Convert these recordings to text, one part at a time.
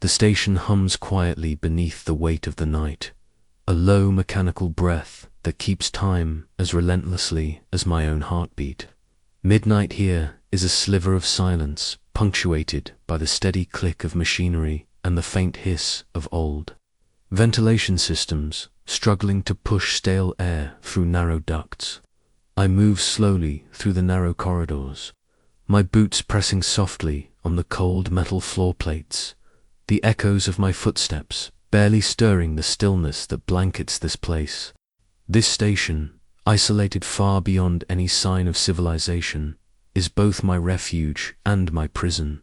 The station hums quietly beneath the weight of the night, a low mechanical breath that keeps time as relentlessly as my own heartbeat. Midnight here is a sliver of silence, punctuated by the steady click of machinery and the faint hiss of old ventilation systems struggling to push stale air through narrow ducts. I move slowly through the narrow corridors, my boots pressing softly on the cold metal floor plates, the echoes of my footsteps barely stirring the stillness that blankets this place. This station, isolated far beyond any sign of civilization, is both my refuge and my prison,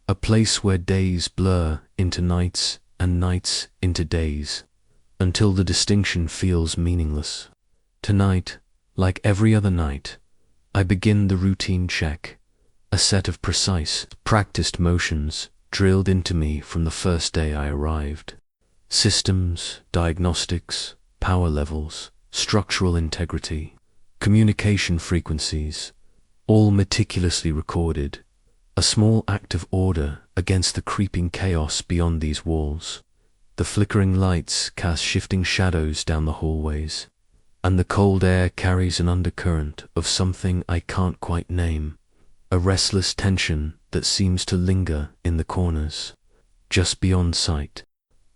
a place where days blur into nights and nights into days, until the distinction feels meaningless. Tonight, like every other night, I begin the routine check, a set of precise, practiced motions drilled into me from the first day I arrived. Systems, diagnostics, power levels, structural integrity, communication frequencies, all meticulously recorded, a small act of order against the creeping chaos beyond these walls. The flickering lights cast shifting shadows down the hallways, and the cold air carries an undercurrent of something I can't quite name, a restless tension that seems to linger in the corners, just beyond sight.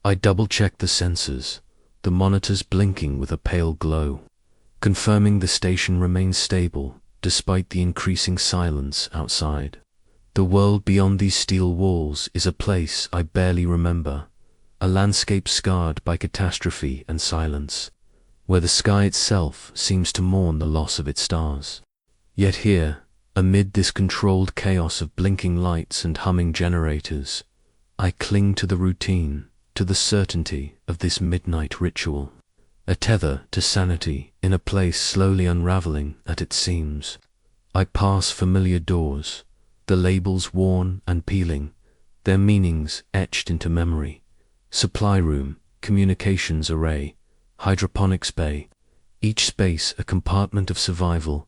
I double-check the sensors, the monitors blinking with a pale glow, confirming the station remains stable despite the increasing silence outside. The world beyond these steel walls is a place I barely remember, a landscape scarred by catastrophe and silence, where the sky itself seems to mourn the loss of its stars. Yet here, amid this controlled chaos of blinking lights and humming generators, I cling to the routine, to the certainty of this midnight ritual, a tether to sanity in a place slowly unraveling at its seams. I pass familiar doors, the labels worn and peeling, their meanings etched into memory. Supply room, communications array, hydroponics bay, each space a compartment of survival,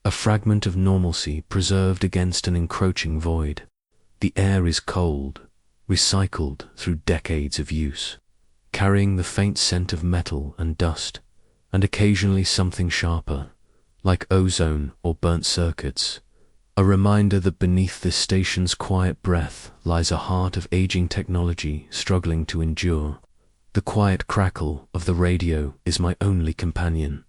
a fragment of normalcy preserved against an encroaching void. The air is cold, recycled through decades of use, carrying the faint scent of metal and dust, and occasionally something sharper, like ozone or burnt circuits, a reminder that beneath this station's quiet breath lies a heart of aging technology struggling to endure. The quiet crackle of the radio is my only companion,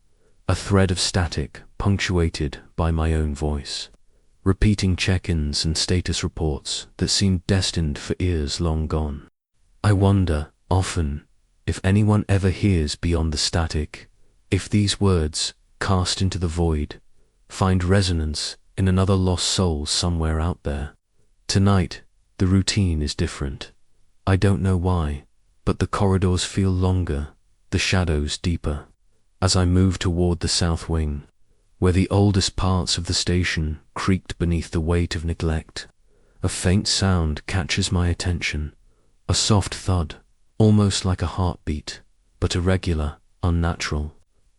a thread of static punctuated by my own voice, repeating check-ins and status reports that seem destined for ears long gone. I wonder, often, if anyone ever hears beyond the static, if these words, cast into the void, find resonance in another lost soul somewhere out there. Tonight, the routine is different. I don't know why, but the corridors feel longer, the shadows deeper. As I move toward the south wing, where the oldest parts of the station creaked beneath the weight of neglect, a faint sound catches my attention, a soft thud, almost like a heartbeat, but irregular, unnatural.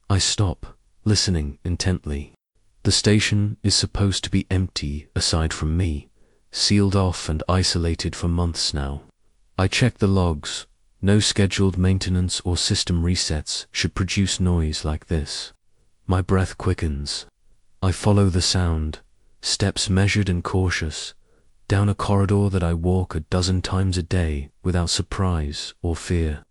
I stop, listening intently. The station is supposed to be empty aside from me, sealed off and isolated for months now. I check the logs. No scheduled maintenance or system resets should produce noise like this. My breath quickens. I follow the sound, steps measured and cautious, down a corridor that I walk a dozen times a day without surprise or fear.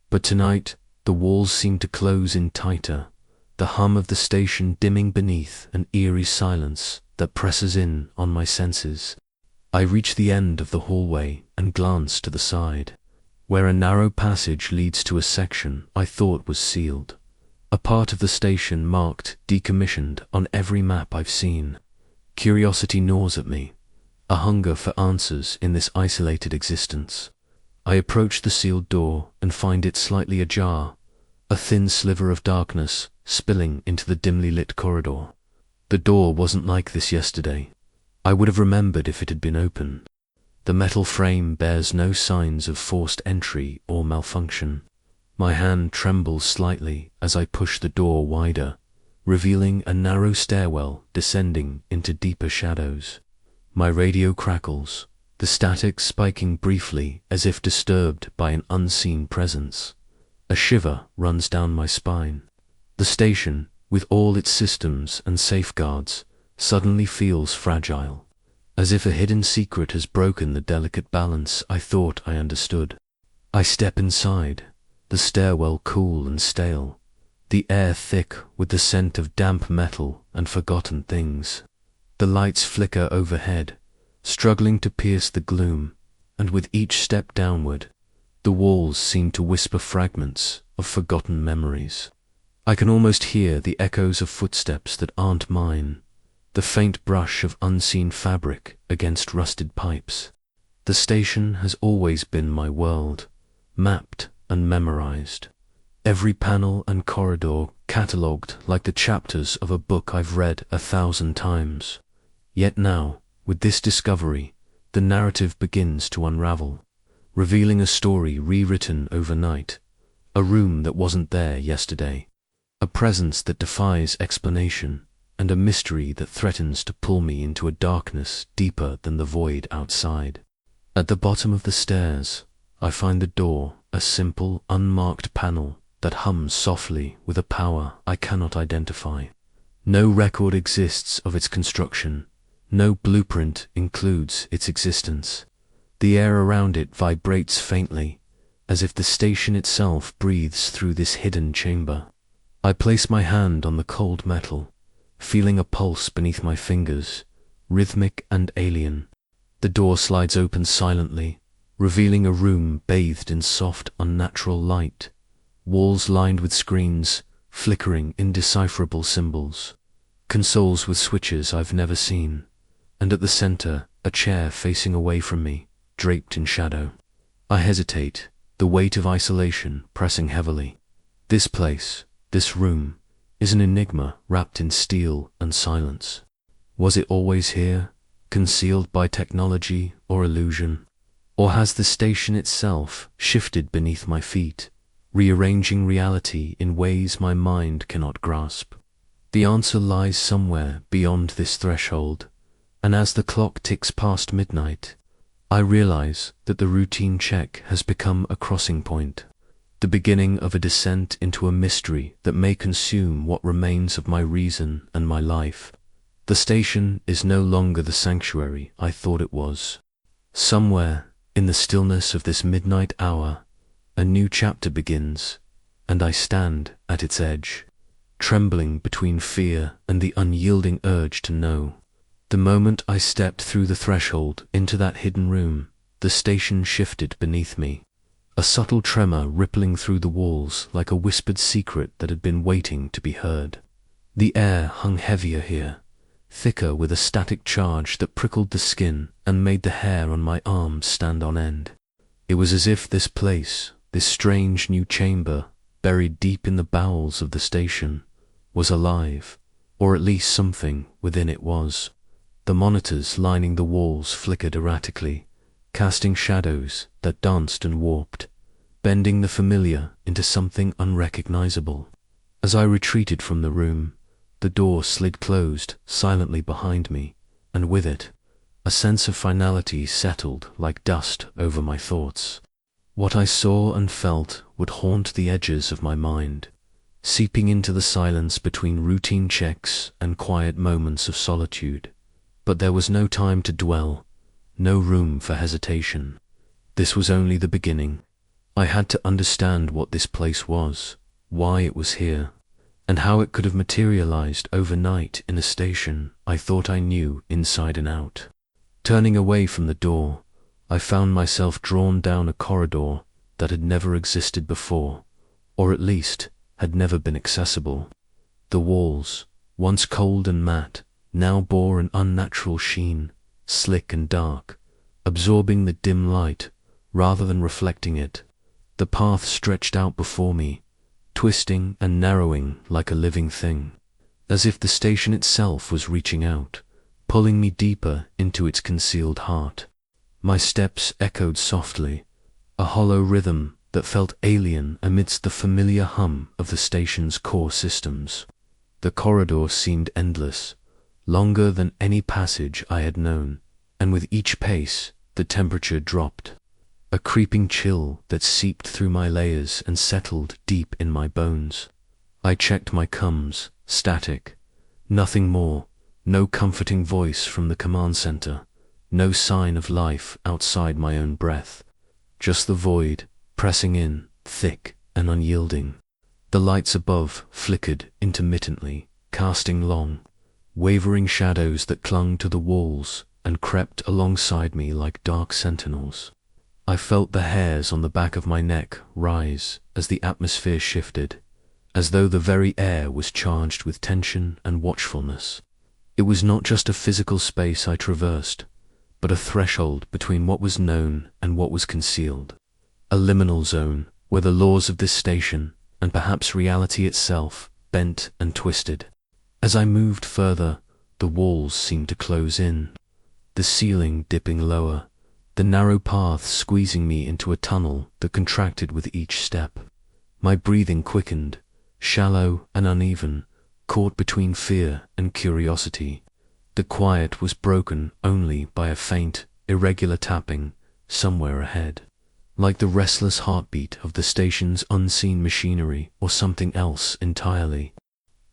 But tonight, the walls seem to close in tighter, the hum of the station dimming beneath an eerie silence that presses in on my senses. I reach the end of the hallway and glance to the side, where a narrow passage leads to a section I thought was sealed, a part of the station marked decommissioned on every map I've seen. Curiosity gnaws at me, a hunger for answers in this isolated existence. I approach the sealed door and find it slightly ajar, a thin sliver of darkness spilling into the dimly lit corridor. The door wasn't like this yesterday. I would have remembered if it had been open. The metal frame bears no signs of forced entry or malfunction. My hand trembles slightly as I push the door wider, revealing a narrow stairwell descending into deeper shadows. My radio crackles, the static spiking briefly as if disturbed by an unseen presence. A shiver runs down my spine. The station, with all its systems and safeguards, suddenly feels fragile, as if a hidden secret has broken the delicate balance I thought I understood. I step inside, the stairwell cool and stale, the air thick with the scent of damp metal and forgotten things. The lights flicker overhead, struggling to pierce the gloom, and with each step downward, the walls seem to whisper fragments of forgotten memories. I can almost hear the echoes of footsteps that aren't mine, the faint brush of unseen fabric against rusted pipes. The station has always been my world, mapped and memorized. Every panel and corridor catalogued like the chapters of a book I've read 1,000 times. Yet now, with this discovery, the narrative begins to unravel, revealing a story rewritten overnight, a room that wasn't there yesterday, a presence that defies explanation, and a mystery that threatens to pull me into a darkness deeper than the void outside. At the bottom of the stairs, I find the door, a simple, unmarked panel that hums softly with a power I cannot identify. No record exists of its construction. No blueprint includes its existence. The air around it vibrates faintly, as if the station itself breathes through this hidden chamber. I place my hand on the cold metal, feeling a pulse beneath my fingers, rhythmic and alien. The door slides open silently, revealing a room bathed in soft, unnatural light, walls lined with screens, flickering indecipherable symbols, consoles with switches I've never seen, and at the center, a chair facing away from me, draped in shadow. I hesitate, the weight of isolation pressing heavily. This place, this room, is an enigma wrapped in steel and silence. Was it always here, concealed by technology or illusion? Or has the station itself shifted beneath my feet, rearranging reality in ways my mind cannot grasp? The answer lies somewhere beyond this threshold, and as the clock ticks past midnight, I realize that the routine check has become a crossing point, the beginning of a descent into a mystery that may consume what remains of my reason and my life. The station is no longer the sanctuary I thought it was. Somewhere, in the stillness of this midnight hour, a new chapter begins, and I stand at its edge, trembling between fear and the unyielding urge to know. The moment I stepped through the threshold into that hidden room, the station shifted beneath me, a subtle tremor rippling through the walls like a whispered secret that had been waiting to be heard. The air hung heavier here, thicker with a static charge that prickled the skin and made the hair on my arms stand on end. It was as if this place, this strange new chamber, buried deep in the bowels of the station, was alive, or at least something within it was. The monitors lining the walls flickered erratically, casting shadows that danced and warped, bending the familiar into something unrecognizable. As I retreated from the room, the door slid closed silently behind me, and with it, a sense of finality settled like dust over my thoughts. What I saw and felt would haunt the edges of my mind, seeping into the silence between routine checks and quiet moments of solitude. But there was no time to dwell, no room for hesitation. This was only the beginning. I had to understand what this place was, why it was here, and how it could have materialized overnight in a station I thought I knew inside and out. Turning away from the door, I found myself drawn down a corridor that had never existed before, or at least had never been accessible. The walls, once cold and matte, now bore an unnatural sheen, slick and dark, absorbing the dim light rather than reflecting it. The path stretched out before me, twisting and narrowing like a living thing, as if the station itself was reaching out, pulling me deeper into its concealed heart. My steps echoed softly, a hollow rhythm that felt alien amidst the familiar hum of the station's core systems. The corridor seemed endless, longer than any passage I had known, and with each pace, the temperature dropped. A creeping chill that seeped through my layers and settled deep in my bones. I checked my comms, static. Nothing more, no comforting voice from the command center, no sign of life outside my own breath. Just the void, pressing in, thick and unyielding. The lights above flickered intermittently, casting long, wavering shadows that clung to the walls and crept alongside me like dark sentinels. I felt the hairs on the back of my neck rise as the atmosphere shifted, as though the very air was charged with tension and watchfulness. It was not just a physical space I traversed, but a threshold between what was known and what was concealed. A liminal zone where the laws of this station, and perhaps reality itself, bent and twisted. As I moved further, the walls seemed to close in, the ceiling dipping lower, the narrow path squeezing me into a tunnel that contracted with each step. My breathing quickened, shallow and uneven, caught between fear and curiosity. The quiet was broken only by a faint, irregular tapping somewhere ahead, like the restless heartbeat of the station's unseen machinery or something else entirely.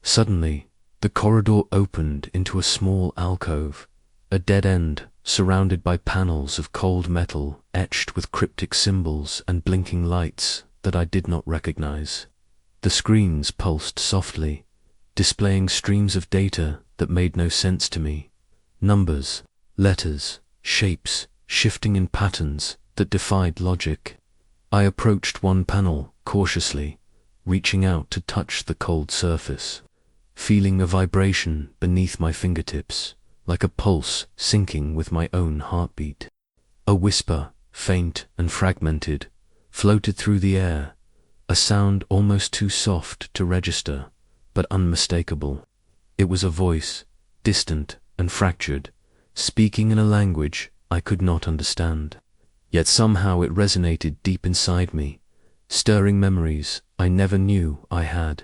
Suddenly, the corridor opened into a small alcove, a dead end surrounded by panels of cold metal etched with cryptic symbols and blinking lights that I did not recognize. The screens pulsed softly, displaying streams of data that made no sense to me. Numbers, letters, shapes, shifting in patterns that defied logic. I approached one panel cautiously, reaching out to touch the cold surface, feeling a vibration beneath my fingertips, like a pulse syncing with my own heartbeat. A whisper, faint and fragmented, floated through the air, a sound almost too soft to register, but unmistakable. It was a voice, distant and fractured, speaking in a language I could not understand. Yet somehow it resonated deep inside me, stirring memories I never knew I had.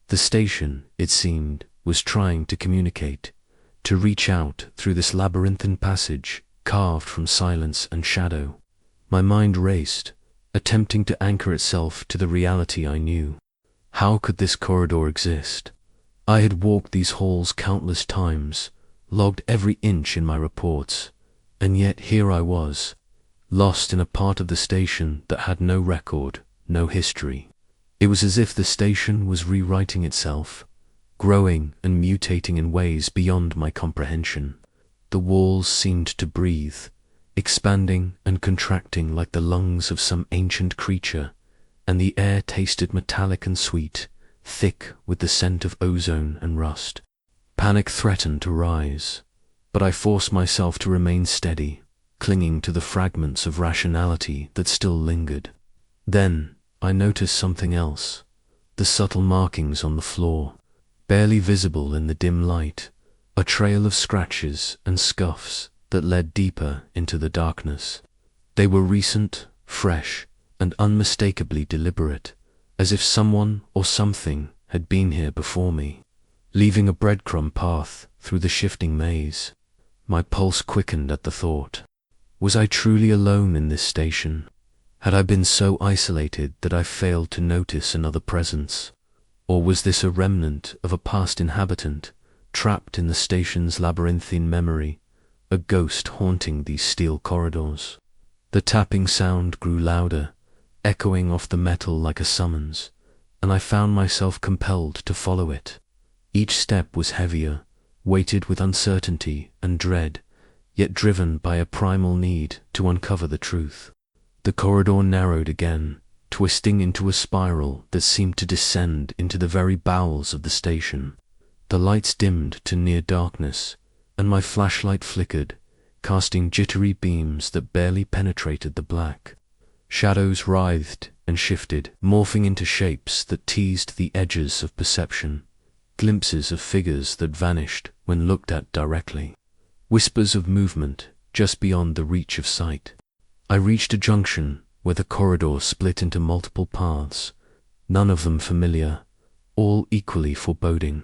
The station, it seemed, was trying to communicate, to reach out through this labyrinthine passage carved from silence and shadow. My mind raced, attempting to anchor itself to the reality I knew. How could this corridor exist? I had walked these halls countless times, logged every inch in my reports, and yet here I was, lost in a part of the station that had no record, no history. It was as if the station was rewriting itself, growing and mutating in ways beyond my comprehension. The walls seemed to breathe, expanding and contracting like the lungs of some ancient creature, and the air tasted metallic and sweet, thick with the scent of ozone and rust. Panic threatened to rise, but I forced myself to remain steady, clinging to the fragments of rationality that still lingered. Then I noticed something else, the subtle markings on the floor, barely visible in the dim light, a trail of scratches and scuffs that led deeper into the darkness. They were recent, fresh, and unmistakably deliberate, as if someone or something had been here before me, leaving a breadcrumb path through the shifting maze. My pulse quickened at the thought. Was I truly alone in this station? Had I been so isolated that I failed to notice another presence? Or was this a remnant of a past inhabitant, trapped in the station's labyrinthine memory, a ghost haunting these steel corridors? The tapping sound grew louder, echoing off the metal like a summons, and I found myself compelled to follow it. Each step was heavier, weighted with uncertainty and dread, yet driven by a primal need to uncover the truth. The corridor narrowed again, twisting into a spiral that seemed to descend into the very bowels of the station. The lights dimmed to near darkness, and my flashlight flickered, casting jittery beams that barely penetrated the black. Shadows writhed and shifted, morphing into shapes that teased the edges of perception, glimpses of figures that vanished when looked at directly, whispers of movement just beyond the reach of sight. I reached a junction where the corridor split into multiple paths, none of them familiar, all equally foreboding.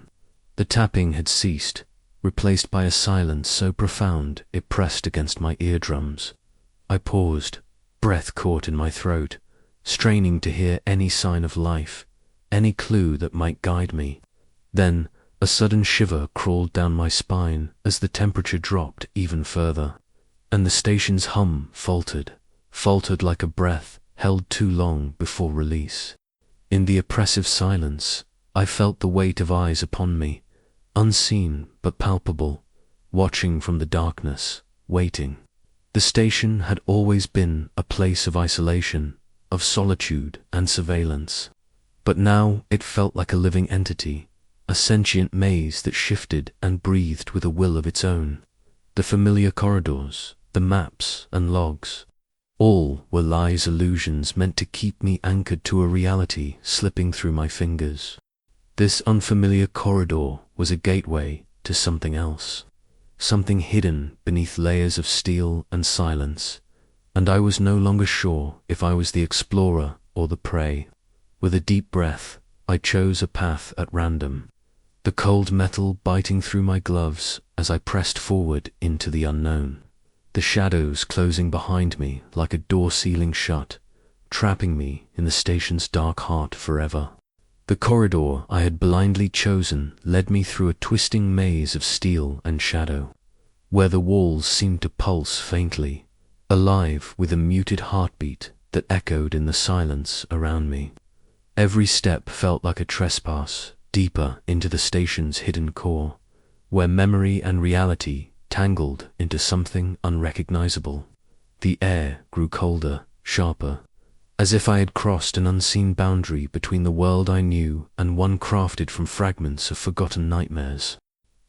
The tapping had ceased, replaced by a silence so profound it pressed against my eardrums. I paused, breath caught in my throat, straining to hear any sign of life, any clue that might guide me. Then a sudden shiver crawled down my spine as the temperature dropped even further, and the station's hum faltered like a breath held too long before release. In the oppressive silence, I felt the weight of eyes upon me, unseen but palpable, watching from the darkness, waiting. The station had always been a place of isolation, of solitude and surveillance. But now it felt like a living entity, a sentient maze that shifted and breathed with a will of its own. The familiar corridors, the maps and logs, all were lies, illusions meant to keep me anchored to a reality slipping through my fingers. This unfamiliar corridor was a gateway to something else, something hidden beneath layers of steel and silence, and I was no longer sure if I was the explorer or the prey. With a deep breath, I chose a path at random, the cold metal biting through my gloves as I pressed forward into the unknown, the shadows closing behind me like a door sealing shut, trapping me in the station's dark heart forever. The corridor I had blindly chosen led me through a twisting maze of steel and shadow, where the walls seemed to pulse faintly, alive with a muted heartbeat that echoed in the silence around me. Every step felt like a trespass deeper into the station's hidden core, where memory and reality tangled into something unrecognizable. The air grew colder, sharper, as if I had crossed an unseen boundary between the world I knew and one crafted from fragments of forgotten nightmares.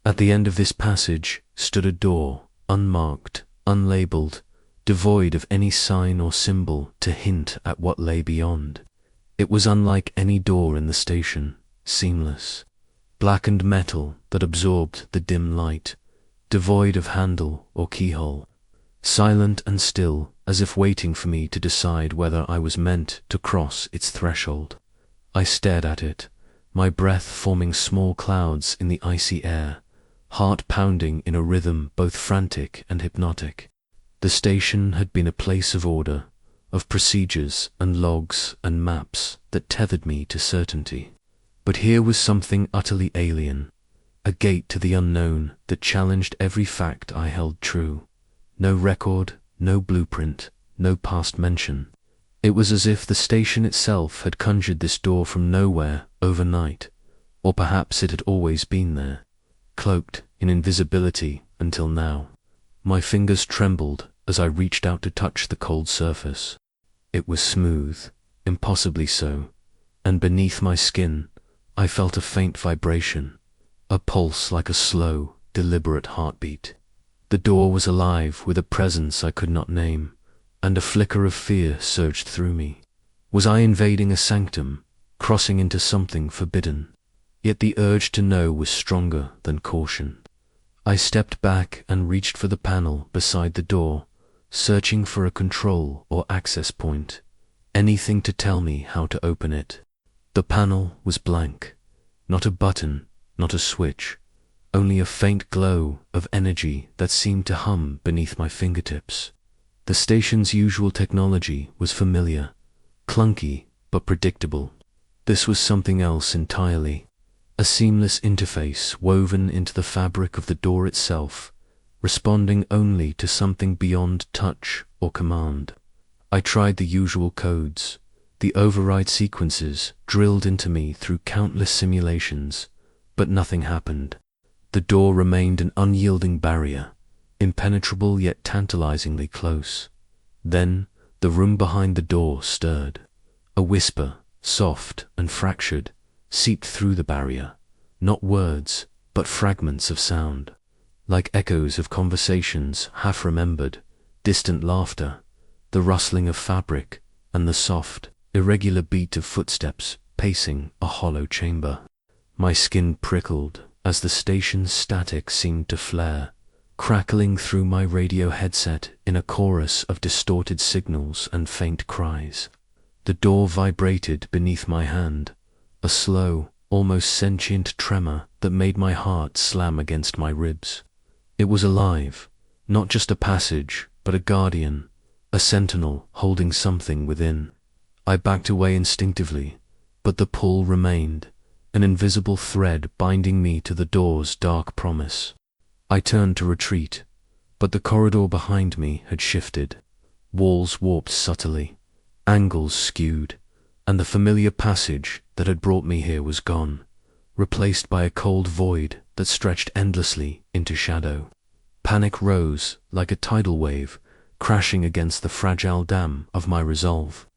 At the end of this passage stood a door, unmarked, unlabeled, devoid of any sign or symbol to hint at what lay beyond. It was unlike any door in the station, seamless, blackened metal that absorbed the dim light, devoid of handle or keyhole, silent and still, as if waiting for me to decide whether I was meant to cross its threshold. I stared at it, my breath forming small clouds in the icy air, heart pounding in a rhythm both frantic and hypnotic. The station had been a place of order, of procedures and logs and maps that tethered me to certainty. But here was something utterly alien, a gate to the unknown that challenged every fact I held true. No record, no blueprint, no past mention. It was as if the station itself had conjured this door from nowhere overnight, or perhaps it had always been there, cloaked in invisibility until now. My fingers trembled as I reached out to touch the cold surface. It was smooth, impossibly so, and beneath my skin I felt a faint vibration, a pulse like a slow, deliberate heartbeat. The door was alive with a presence I could not name, and a flicker of fear surged through me. Was I invading a sanctum, crossing into something forbidden? Yet the urge to know was stronger than caution. I stepped back and reached for the panel beside the door, searching for a control or access point, anything to tell me how to open it. The panel was blank, not a button, not a switch, only a faint glow of energy that seemed to hum beneath my fingertips. The station's usual technology was familiar, clunky but predictable. This was something else entirely, a seamless interface woven into the fabric of the door itself, responding only to something beyond touch or command. I tried the usual codes, the override sequences drilled into me through countless simulations, but nothing happened. The door remained an unyielding barrier, impenetrable yet tantalizingly close. Then the room behind the door stirred. A whisper, soft and fractured, seeped through the barrier, not words, but fragments of sound, like echoes of conversations half remembered, distant laughter, the rustling of fabric, and the soft, irregular beat of footsteps pacing a hollow chamber. My skin prickled as the station's static seemed to flare, crackling through my radio headset in a chorus of distorted signals and faint cries. The door vibrated beneath my hand, a slow, almost sentient tremor that made my heart slam against my ribs. It was alive, not just a passage, but a guardian, a sentinel holding something within. I backed away instinctively, but the pull remained, an invisible thread binding me to the door's dark promise. I turned to retreat, but the corridor behind me had shifted. Walls warped subtly, angles skewed, and the familiar passage that had brought me here was gone, replaced by a cold void that stretched endlessly into shadow. Panic rose like a tidal wave, crashing against the fragile dam of my resolve.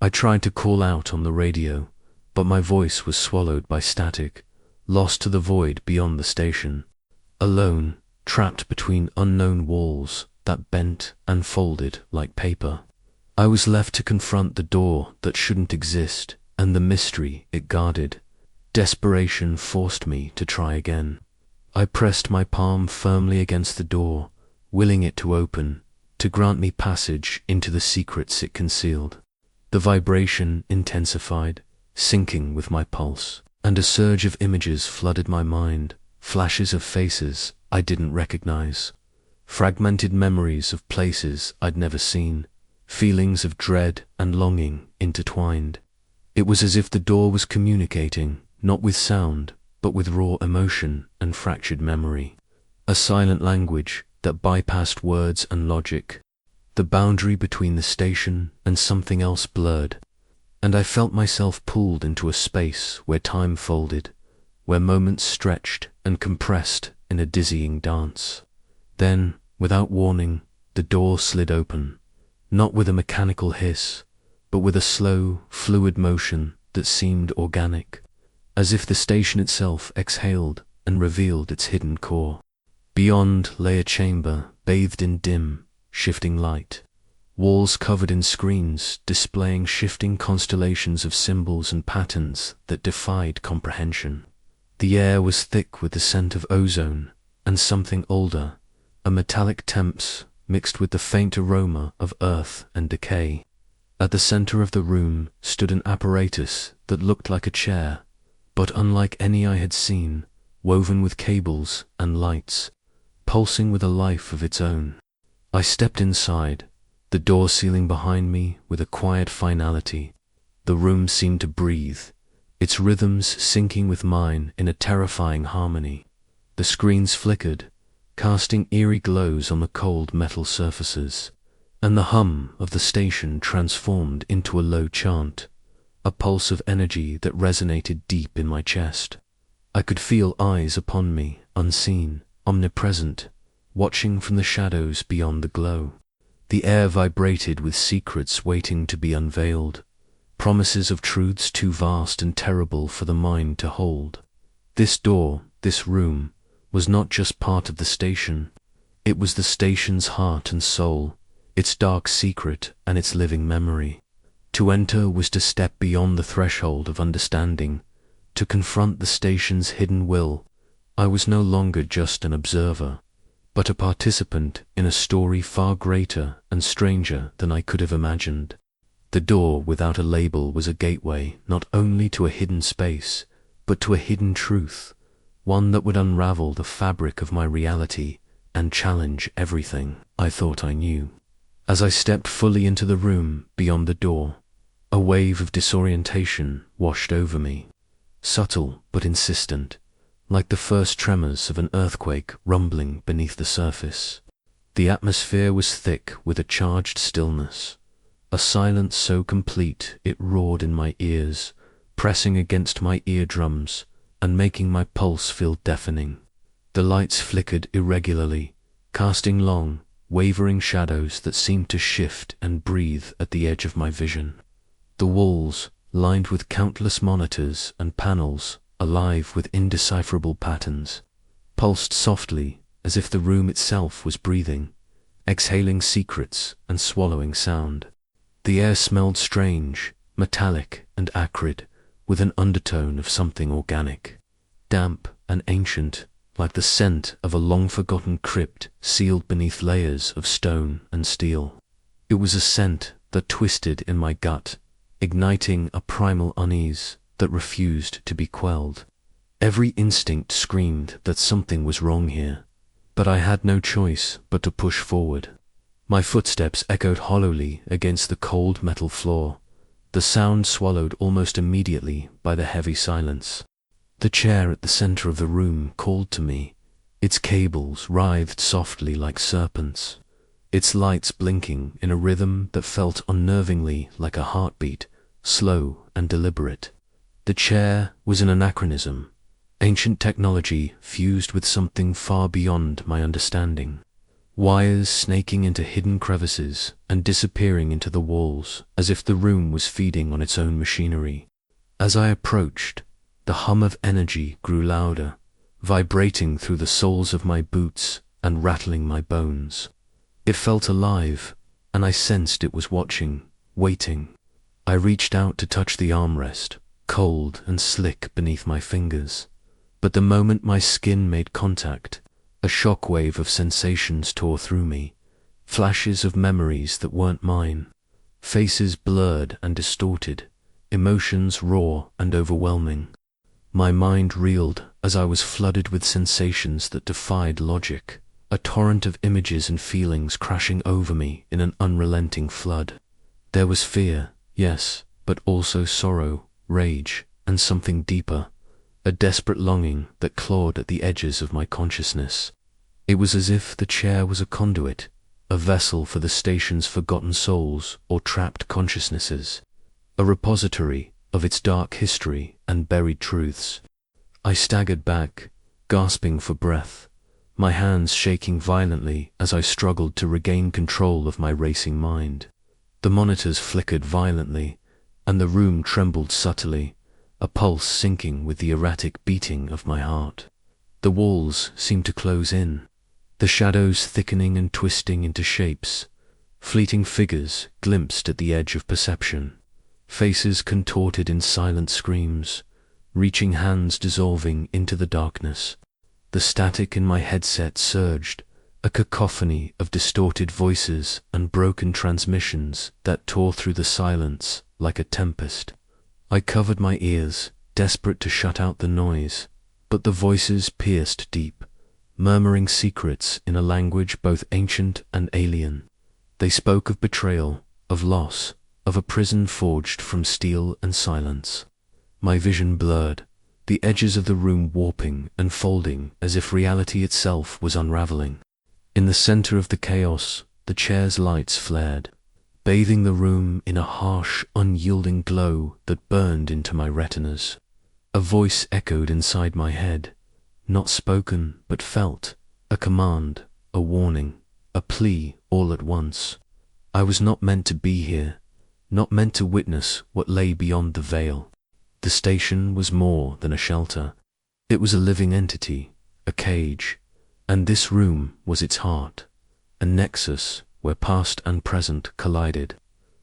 I tried to call out on the radio, but my voice was swallowed by static, lost to the void beyond the station. Alone, trapped between unknown walls that bent and folded like paper, I was left to confront the door that shouldn't exist and the mystery it guarded. Desperation forced me to try again. I pressed my palm firmly against the door, willing it to open, to grant me passage into the secrets it concealed. The vibration intensified, syncing with my pulse, and a surge of images flooded my mind, flashes of faces I didn't recognize, fragmented memories of places I'd never seen, feelings of dread and longing intertwined. It was as if the door was communicating, not with sound, but with raw emotion and fractured memory. A silent language that bypassed words and logic. The boundary between the station and something else blurred, and I felt myself pulled into a space where time folded, where moments stretched and compressed in a dizzying dance. Then, without warning, the door slid open, not with a mechanical hiss, but with a slow, fluid motion that seemed organic, as if the station itself exhaled and revealed its hidden core. Beyond lay a chamber bathed in dim, shifting light, walls covered in screens displaying shifting constellations of symbols and patterns that defied comprehension. The air was thick with the scent of ozone and something older, a metallic temps mixed with the faint aroma of earth and decay. At the center of the room stood an apparatus that looked like a chair, but unlike any I had seen, woven with cables and lights, pulsing with a life of its own. I stepped inside, the door sealing behind me with a quiet finality. The room seemed to breathe, its rhythms syncing with mine in a terrifying harmony. The screens flickered, casting eerie glows on the cold metal surfaces, and the hum of the station transformed into a low chant, a pulse of energy that resonated deep in my chest. I could feel eyes upon me, unseen, omnipresent, watching from the shadows beyond the glow. The air vibrated with secrets waiting to be unveiled, promises of truths too vast and terrible for the mind to hold. This door, this room, was not just part of the station. It was the station's heart and soul, its dark secret and its living memory. To enter was to step beyond the threshold of understanding, to confront the station's hidden will. I was no longer just an observer, but a participant in a story far greater and stranger than I could have imagined. The door without a label was a gateway not only to a hidden space, but to a hidden truth, one that would unravel the fabric of my reality and challenge everything I thought I knew. As I stepped fully into the room beyond the door, a wave of disorientation washed over me, subtle but insistent, like the first tremors of an earthquake rumbling beneath the surface. The atmosphere was thick with a charged stillness, a silence so complete it roared in my ears, pressing against my eardrums and making my pulse feel deafening. The lights flickered irregularly, casting long, wavering shadows that seemed to shift and breathe at the edge of my vision. The walls, lined with countless monitors and panels, alive with indecipherable patterns, pulsed softly as if the room itself was breathing, exhaling secrets and swallowing sound. The air smelled strange, metallic and acrid, with an undertone of something organic, damp and ancient, like the scent of a long-forgotten crypt sealed beneath layers of stone and steel. It was a scent that twisted in my gut, igniting a primal unease that refused to be quelled. Every instinct screamed that something was wrong here, but I had no choice but to push forward. My footsteps echoed hollowly against the cold metal floor, the sound swallowed almost immediately by the heavy silence. The chair at the center of the room called to me, its cables writhed softly like serpents, its lights blinking in a rhythm that felt unnervingly like a heartbeat, slow and deliberate. The chair was an anachronism, ancient technology fused with something far beyond my understanding. Wires snaking into hidden crevices and disappearing into the walls as if the room was feeding on its own machinery. As I approached, the hum of energy grew louder, vibrating through the soles of my boots and rattling my bones. It felt alive, and I sensed it was watching, waiting. I reached out to touch the armrest, cold and slick beneath my fingers. But the moment my skin made contact, a shockwave of sensations tore through me, flashes of memories that weren't mine, faces blurred and distorted, emotions raw and overwhelming. My mind reeled as I was flooded with sensations that defied logic, a torrent of images and feelings crashing over me in an unrelenting flood. There was fear, yes, but also sorrow, rage, and something deeper, a desperate longing that clawed at the edges of my consciousness. It was as if the chair was a conduit, a vessel for the station's forgotten souls or trapped consciousnesses, a repository of its dark history and buried truths. I staggered back, gasping for breath, my hands shaking violently as I struggled to regain control of my racing mind. The monitors flickered violently, and the room trembled subtly, a pulse syncing with the erratic beating of my heart. The walls seemed to close in, the shadows thickening and twisting into shapes, fleeting figures glimpsed at the edge of perception, faces contorted in silent screams, reaching hands dissolving into the darkness. The static in my headset surged, a cacophony of distorted voices and broken transmissions that tore through the silence like a tempest. I covered my ears, desperate to shut out the noise, but the voices pierced deep, murmuring secrets in a language both ancient and alien. They spoke of betrayal, of loss, of a prison forged from steel and silence. My vision blurred, the edges of the room warping and folding as if reality itself was unraveling. In the center of the chaos, the chair's lights flared, bathing the room in a harsh, unyielding glow that burned into my retinas. A voice echoed inside my head, not spoken but felt, a command, a warning, a plea all at once. I was not meant to be here, not meant to witness what lay beyond the veil. The station was more than a shelter. It was a living entity, a cage, and this room was its heart, a nexus where past and present collided,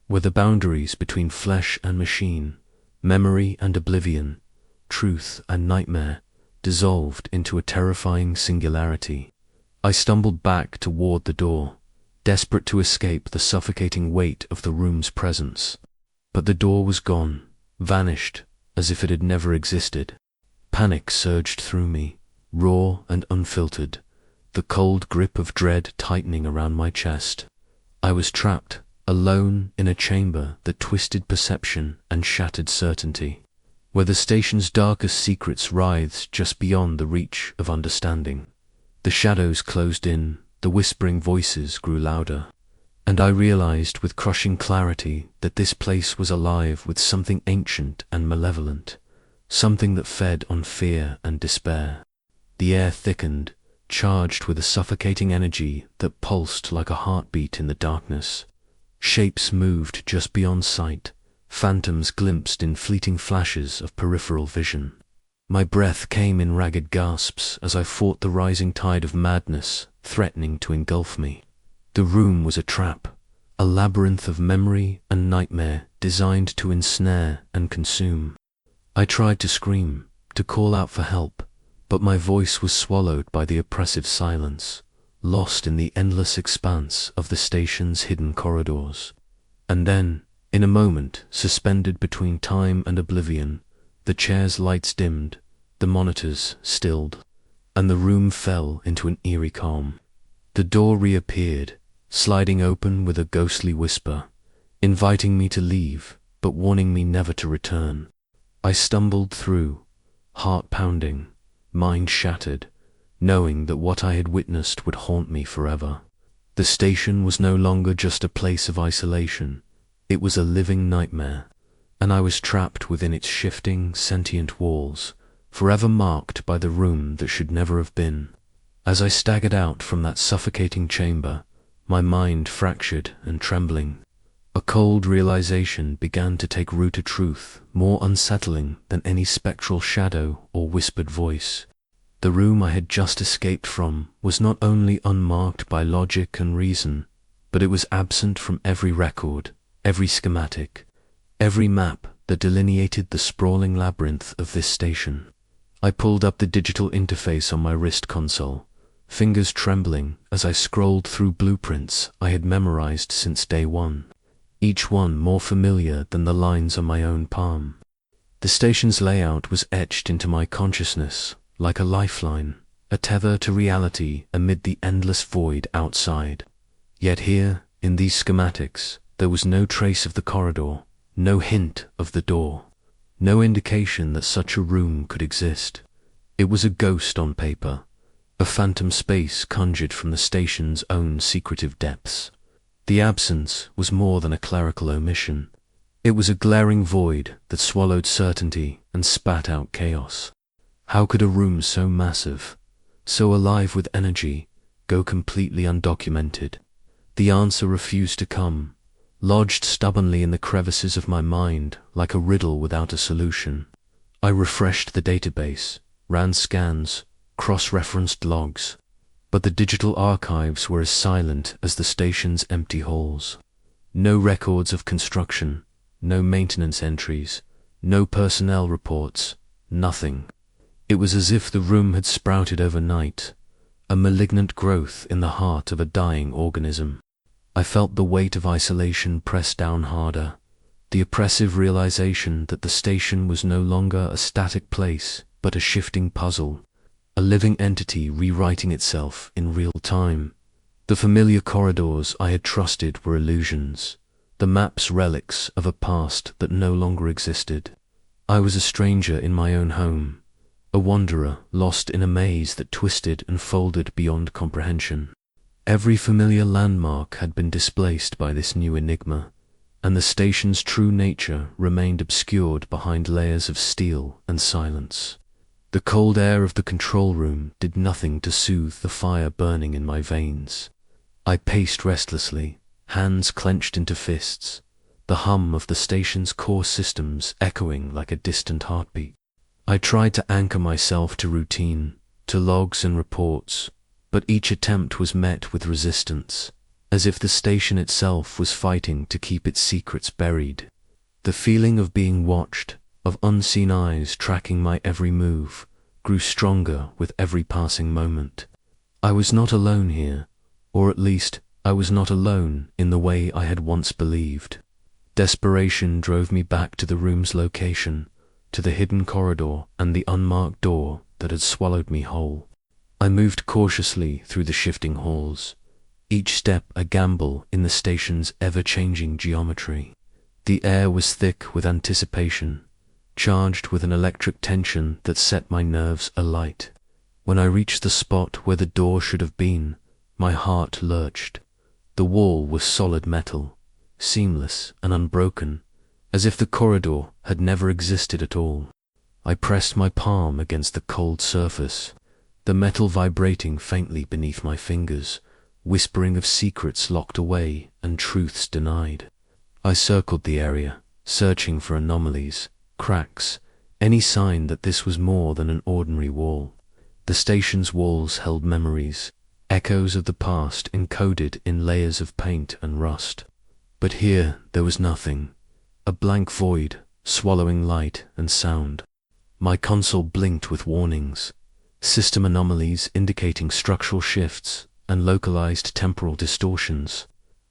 where the boundaries between flesh and machine, memory and oblivion, truth and nightmare, dissolved into a terrifying singularity. I stumbled back toward the door, desperate to escape the suffocating weight of the room's presence. But the door was gone, vanished, as if it had never existed. Panic surged through me, raw and unfiltered, the cold grip of dread tightening around my chest. I was trapped, alone in a chamber that twisted perception and shattered certainty, where the station's darkest secrets writhed just beyond the reach of understanding. The shadows closed in, the whispering voices grew louder, and I realized with crushing clarity that this place was alive with something ancient and malevolent, something that fed on fear and despair. The air thickened, charged with a suffocating energy that pulsed like a heartbeat in the darkness. Shapes moved just beyond sight, phantoms glimpsed in fleeting flashes of peripheral vision. My breath came in ragged gasps as I fought the rising tide of madness threatening to engulf me. The room was a trap, a labyrinth of memory and nightmare designed to ensnare and consume. I tried to scream, to call out for help, but my voice was swallowed by the oppressive silence, lost in the endless expanse of the station's hidden corridors. And then, in a moment, suspended between time and oblivion, the chair's lights dimmed, the monitors stilled, and the room fell into an eerie calm. The door reappeared, sliding open with a ghostly whisper, inviting me to leave, but warning me never to return. I stumbled through, heart pounding, mind shattered, knowing that what I had witnessed would haunt me forever. The station was no longer just a place of isolation, it was a living nightmare, and I was trapped within its shifting, sentient walls, forever marked by the room that should never have been. As I staggered out from that suffocating chamber, my mind fractured and trembling, a cold realization began to take root, a truth more unsettling than any spectral shadow or whispered voice. The room I had just escaped from was not only unmarked by logic and reason, but it was absent from every record, every schematic, every map that delineated the sprawling labyrinth of this station. I pulled up the digital interface on my wrist console, fingers trembling as I scrolled through blueprints I had memorized since day one, each one more familiar than the lines on my own palm. The station's layout was etched into my consciousness like a lifeline, a tether to reality amid the endless void outside. Yet here, in these schematics, there was no trace of the corridor, no hint of the door, no indication that such a room could exist. It was a ghost on paper, a phantom space conjured from the station's own secretive depths. The absence was more than a clerical omission. It was a glaring void that swallowed certainty and spat out chaos. How could a room so massive, so alive with energy, go completely undocumented? The answer refused to come, lodged stubbornly in the crevices of my mind like a riddle without a solution. I refreshed the database, ran scans, cross-referenced logs, but the digital archives were as silent as the station's empty halls. No records of construction, no maintenance entries, no personnel reports, nothing. It was as if the room had sprouted overnight, a malignant growth in the heart of a dying organism. I felt the weight of isolation press down harder, the oppressive realization that the station was no longer a static place, but a shifting puzzle, a living entity rewriting itself in real time. The familiar corridors I had trusted were illusions, the maps relics of a past that no longer existed. I was a stranger in my own home, a wanderer lost in a maze that twisted and folded beyond comprehension. Every familiar landmark had been displaced by this new enigma, and the station's true nature remained obscured behind layers of steel and silence. The cold air of the control room did nothing to soothe the fire burning in my veins. I paced restlessly, hands clenched into fists, the hum of the station's core systems echoing like a distant heartbeat. I tried to anchor myself to routine, to logs and reports, but each attempt was met with resistance, as if the station itself was fighting to keep its secrets buried. The feeling of being watched, of unseen eyes tracking my every move, grew stronger with every passing moment. I was not alone here, or at least I was not alone in the way I had once believed. Desperation drove me back to the room's location, to the hidden corridor and the unmarked door that had swallowed me whole. I moved cautiously through the shifting halls, each step a gamble in the station's ever-changing geometry. The air was thick with anticipation, charged with an electric tension that set my nerves alight. When I reached the spot where the door should have been, my heart lurched. The wall was solid metal, seamless and unbroken, as if the corridor had never existed at all. I pressed my palm against the cold surface, the metal vibrating faintly beneath my fingers, whispering of secrets locked away and truths denied. I circled the area, searching for anomalies, cracks, any sign that this was more than an ordinary wall. The station's walls held memories, echoes of the past encoded in layers of paint and rust. But here there was nothing, a blank void, swallowing light and sound. My console blinked with warnings, system anomalies indicating structural shifts and localized temporal distortions.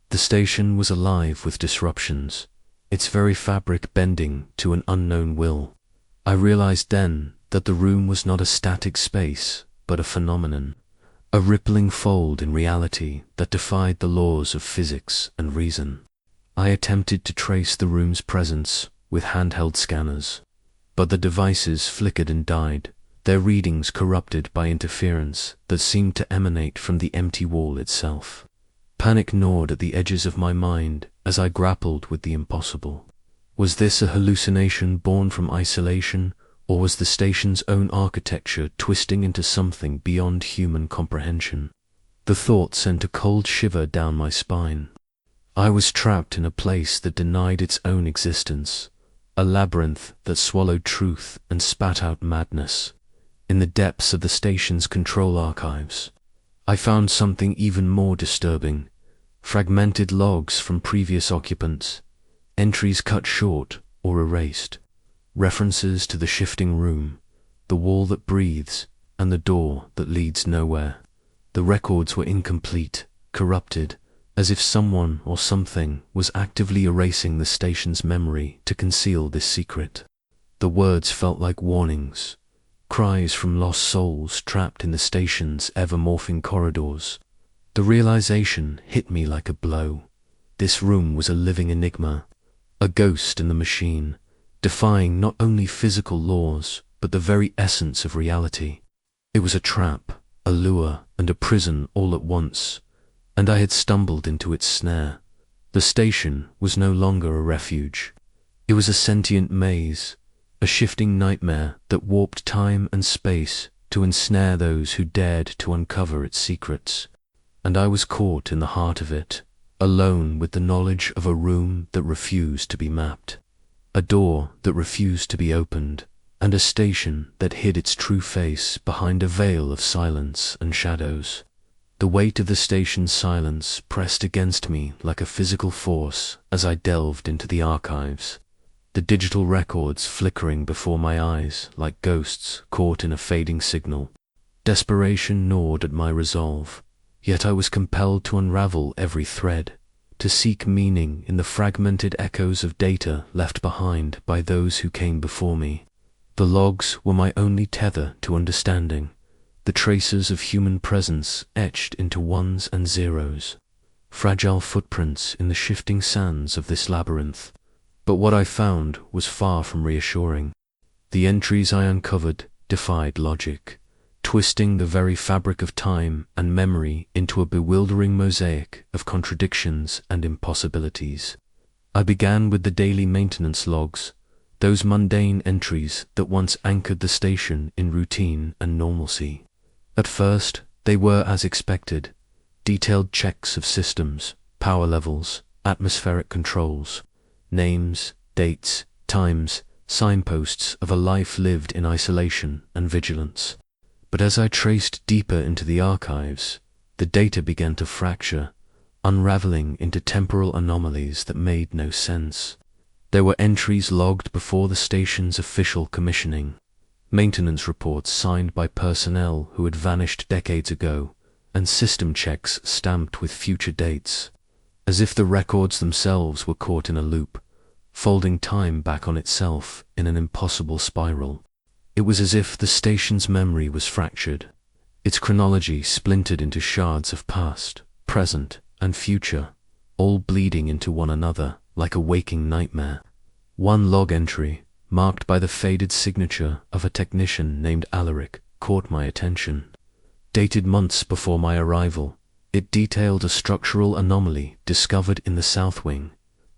The station was alive with disruptions, its very fabric bending to an unknown will. I realized then that the room was not a static space, but a phenomenon, a rippling fold in reality that defied the laws of physics and reason. I attempted to trace the room's presence with handheld scanners, but the devices flickered and died, their readings corrupted by interference that seemed to emanate from the empty wall itself. Panic gnawed at the edges of my mind as I grappled with the impossible. Was this a hallucination born from isolation, or was the station's own architecture twisting into something beyond human comprehension? The thought sent a cold shiver down my spine. I was trapped in a place that denied its own existence, a labyrinth that swallowed truth and spat out madness. In the depths of the station's control archives, I found something even more disturbing: fragmented logs from previous occupants, entries cut short or erased, references to the shifting room, the wall that breathes, and the door that leads nowhere. The records were incomplete, corrupted, as if someone or something was actively erasing the station's memory to conceal this secret. The words felt like warnings, cries from lost souls trapped in the station's ever-morphing corridors. The realization hit me like a blow. This room was a living enigma, a ghost in the machine, defying not only physical laws, but the very essence of reality. It was a trap, a lure, and a prison all at once, and I had stumbled into its snare. The station was no longer a refuge. It was a sentient maze, a shifting nightmare that warped time and space to ensnare those who dared to uncover its secrets. And I was caught in the heart of it, alone with the knowledge of a room that refused to be mapped, a door that refused to be opened, and a station that hid its true face behind a veil of silence and shadows. The weight of the station's silence pressed against me like a physical force as I delved into the archives, the digital records flickering before my eyes like ghosts caught in a fading signal. Desperation gnawed at my resolve, yet I was compelled to unravel every thread, to seek meaning in the fragmented echoes of data left behind by those who came before me. The logs were my only tether to understanding, the traces of human presence etched into ones and zeros, fragile footprints in the shifting sands of this labyrinth. But what I found was far from reassuring. The entries I uncovered defied logic, twisting the very fabric of time and memory into a bewildering mosaic of contradictions and impossibilities. I began with the daily maintenance logs, those mundane entries that once anchored the station in routine and normalcy. At first, they were as expected, detailed checks of systems, power levels, atmospheric controls, names, dates, times, signposts of a life lived in isolation and vigilance. But as I traced deeper into the archives, the data began to fracture, unraveling into temporal anomalies that made no sense. There were entries logged before the station's official commissioning, maintenance reports signed by personnel who had vanished decades ago, and system checks stamped with future dates, as if the records themselves were caught in a loop, folding time back on itself in an impossible spiral. It was as if the station's memory was fractured, its chronology splintered into shards of past, present, and future, all bleeding into one another like a waking nightmare. One log entry, marked by the faded signature of a technician named Alaric, caught my attention. Dated months before my arrival, it detailed a structural anomaly discovered in the south wing,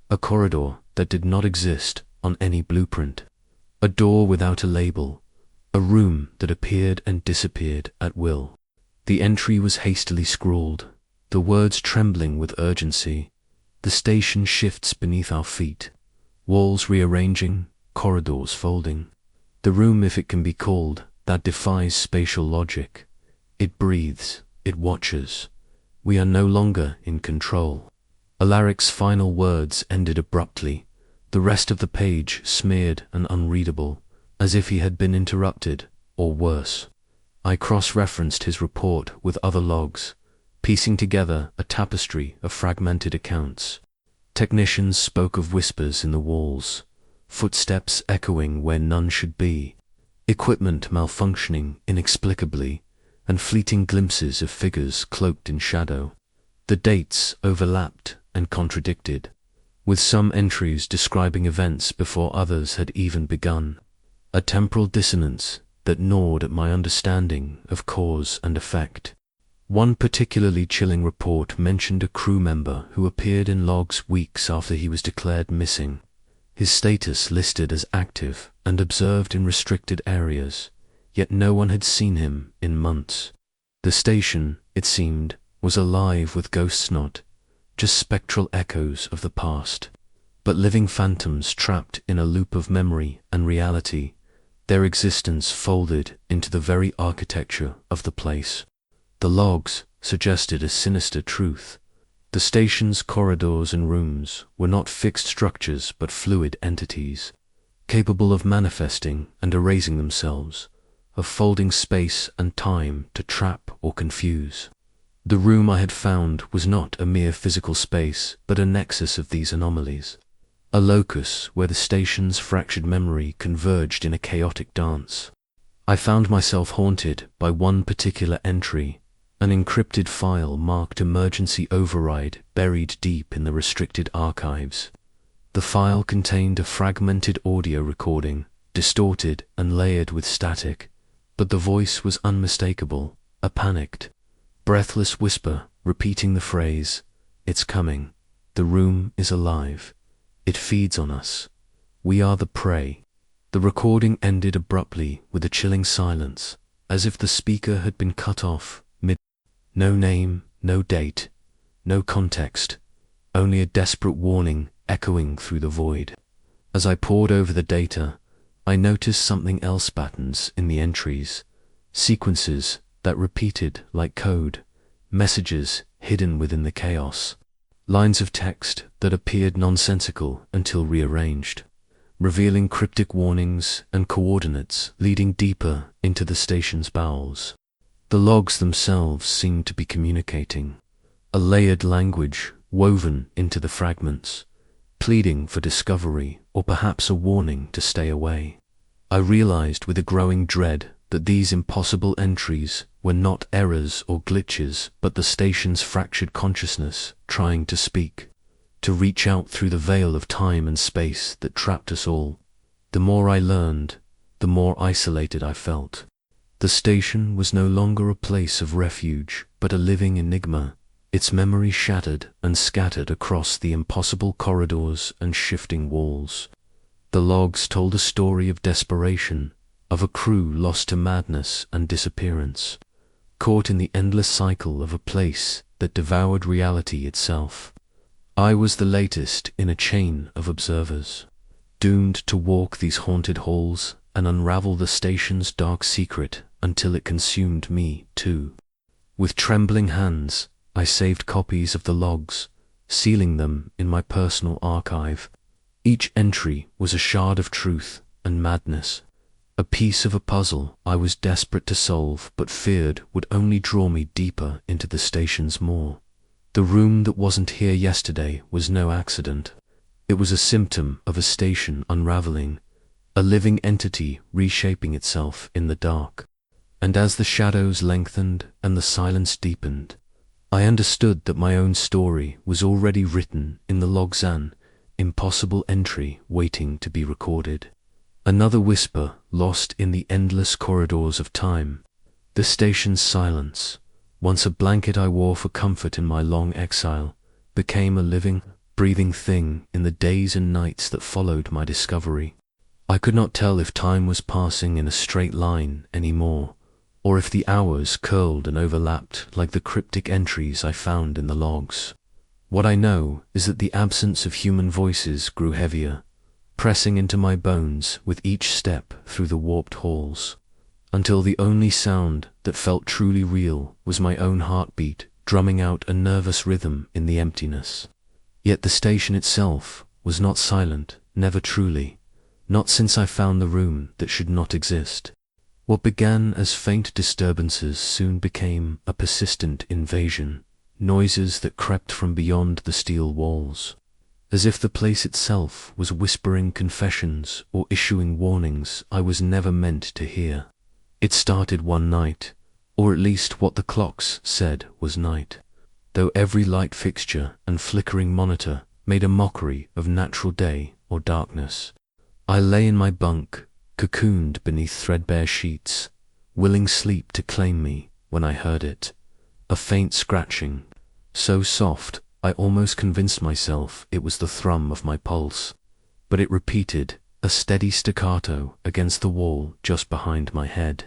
a corridor that did not exist on any blueprint, a door without a label, a room that appeared and disappeared at will. The entry was hastily scrawled, the words trembling with urgency. The station shifts beneath our feet, walls rearranging, corridors folding. The room, if it can be called, that defies spatial logic. It breathes, it watches. We are no longer in control. Alaric's final words ended abruptly, the rest of the page smeared and unreadable, as if he had been interrupted, or worse. I cross-referenced his report with other logs, piecing together a tapestry of fragmented accounts. Technicians spoke of whispers in the walls, footsteps echoing where none should be, equipment malfunctioning inexplicably, and fleeting glimpses of figures cloaked in shadow. The dates overlapped and contradicted, with some entries describing events before others had even begun. A temporal dissonance that gnawed at my understanding of cause and effect. One particularly chilling report mentioned a crew member who appeared in logs weeks after he was declared missing. His status listed as active and observed in restricted areas, yet no one had seen him in months. The station, it seemed, was alive with ghosts, not just spectral echoes of the past, but living phantoms trapped in a loop of memory and reality, their existence folded into the very architecture of the place. The logs suggested a sinister truth. The station's corridors and rooms were not fixed structures but fluid entities, capable of manifesting and erasing themselves, of folding space and time to trap or confuse. The room I had found was not a mere physical space, but a nexus of these anomalies, a locus where the station's fractured memory converged in a chaotic dance. I found myself haunted by one particular entry, an encrypted file marked emergency override buried deep in the restricted archives. The file contained a fragmented audio recording, distorted and layered with static, but the voice was unmistakable, a panicked, breathless whisper repeating the phrase, "It's coming. The room is alive. It feeds on us. We are the prey." The recording ended abruptly with a chilling silence, as if the speaker had been cut off mid. No name, no date, no context, only a desperate warning echoing through the void. As I pored over the data, I noticed something else: patterns in the entries, sequences that repeated like code, messages hidden within the chaos, lines of text that appeared nonsensical until rearranged, revealing cryptic warnings and coordinates leading deeper into the station's bowels. The logs themselves seemed to be communicating, a layered language woven into the fragments, pleading for discovery or perhaps a warning to stay away. I realized with a growing dread that these impossible entries were not errors or glitches, but the station's fractured consciousness trying to speak, to reach out through the veil of time and space that trapped us all. The more I learned, the more isolated I felt. The station was no longer a place of refuge, but a living enigma, its memory shattered and scattered across the impossible corridors and shifting walls. The logs told a story of desperation, of a crew lost to madness and disappearance, caught in the endless cycle of a place that devoured reality itself. I was the latest in a chain of observers, doomed to walk these haunted halls and unravel the station's dark secret until it consumed me too. With trembling hands, I saved copies of the logs, sealing them in my personal archive. Each entry was a shard of truth and madness, a piece of a puzzle I was desperate to solve but feared would only draw me deeper into the station's maw. The room that wasn't here yesterday was no accident. It was a symptom of a station unraveling, a living entity reshaping itself in the dark. And as the shadows lengthened and the silence deepened, I understood that my own story was already written in the logs, an impossible entry waiting to be recorded. Another whisper lost in the endless corridors of time. The station's silence, once a blanket I wore for comfort in my long exile, became a living, breathing thing in the days and nights that followed my discovery. I could not tell if time was passing in a straight line anymore, or if the hours curled and overlapped like the cryptic entries I found in the logs. What I know is that the absence of human voices grew heavier, pressing into my bones with each step through the warped halls, until the only sound that felt truly real was my own heartbeat drumming out a nervous rhythm in the emptiness. Yet the station itself was not silent, never truly, not since I found the room that should not exist. What began as faint disturbances soon became a persistent invasion, noises that crept from beyond the steel walls, as if the place itself was whispering confessions or issuing warnings I was never meant to hear. It started one night, or at least what the clocks said was night, though every light fixture and flickering monitor made a mockery of natural day or darkness. I lay in my bunk, cocooned beneath threadbare sheets, willing sleep to claim me when I heard it, a faint scratching, so soft I almost convinced myself it was the thrum of my pulse, but it repeated, a steady staccato against the wall just behind my head,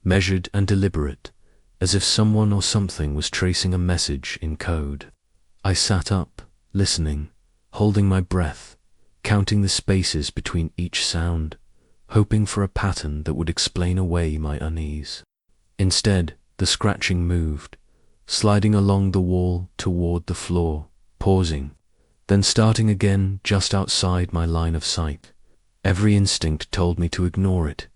measured and deliberate, as if someone or something was tracing a message in code. I sat up, listening, holding my breath, counting the spaces between each sound, hoping for a pattern that would explain away my unease. Instead, the scratching moved, sliding along the wall toward the floor, pausing, then starting again just outside my line of sight. Every instinct told me to ignore it,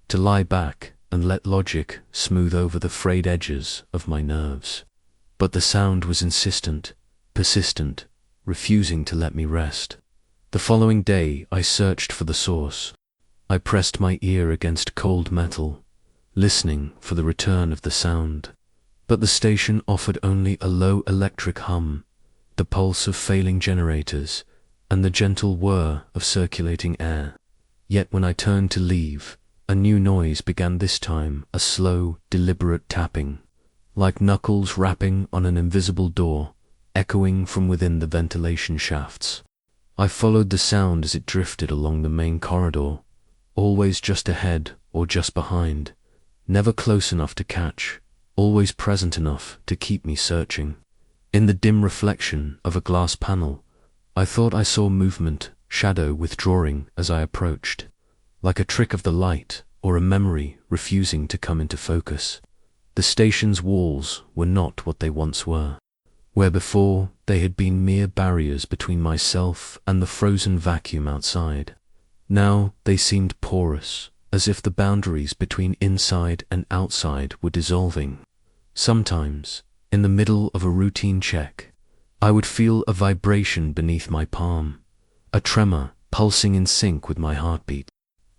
to lie back and let logic smooth over the frayed edges of my nerves. But the sound was insistent, persistent, refusing to let me rest. The following day I searched for the source. I pressed my ear against cold metal, listening for the return of the sound. But the station offered only a low electric hum, the pulse of failing generators, and the gentle whir of circulating air. Yet when I turned to leave, a new noise began, this time a slow, deliberate tapping, like knuckles rapping on an invisible door, echoing from within the ventilation shafts. I followed the sound as it drifted along the main corridor, always just ahead or just behind, never close enough to catch, always present enough to keep me searching. In the dim reflection of a glass panel, I thought I saw movement, shadow withdrawing as I approached, like a trick of the light or a memory refusing to come into focus. The station's walls were not what they once were, where before they had been mere barriers between myself and the frozen vacuum outside. Now they seemed porous, as if the boundaries between inside and outside were dissolving. Sometimes, in the middle of a routine check, I would feel a vibration beneath my palm, a tremor pulsing in sync with my heartbeat.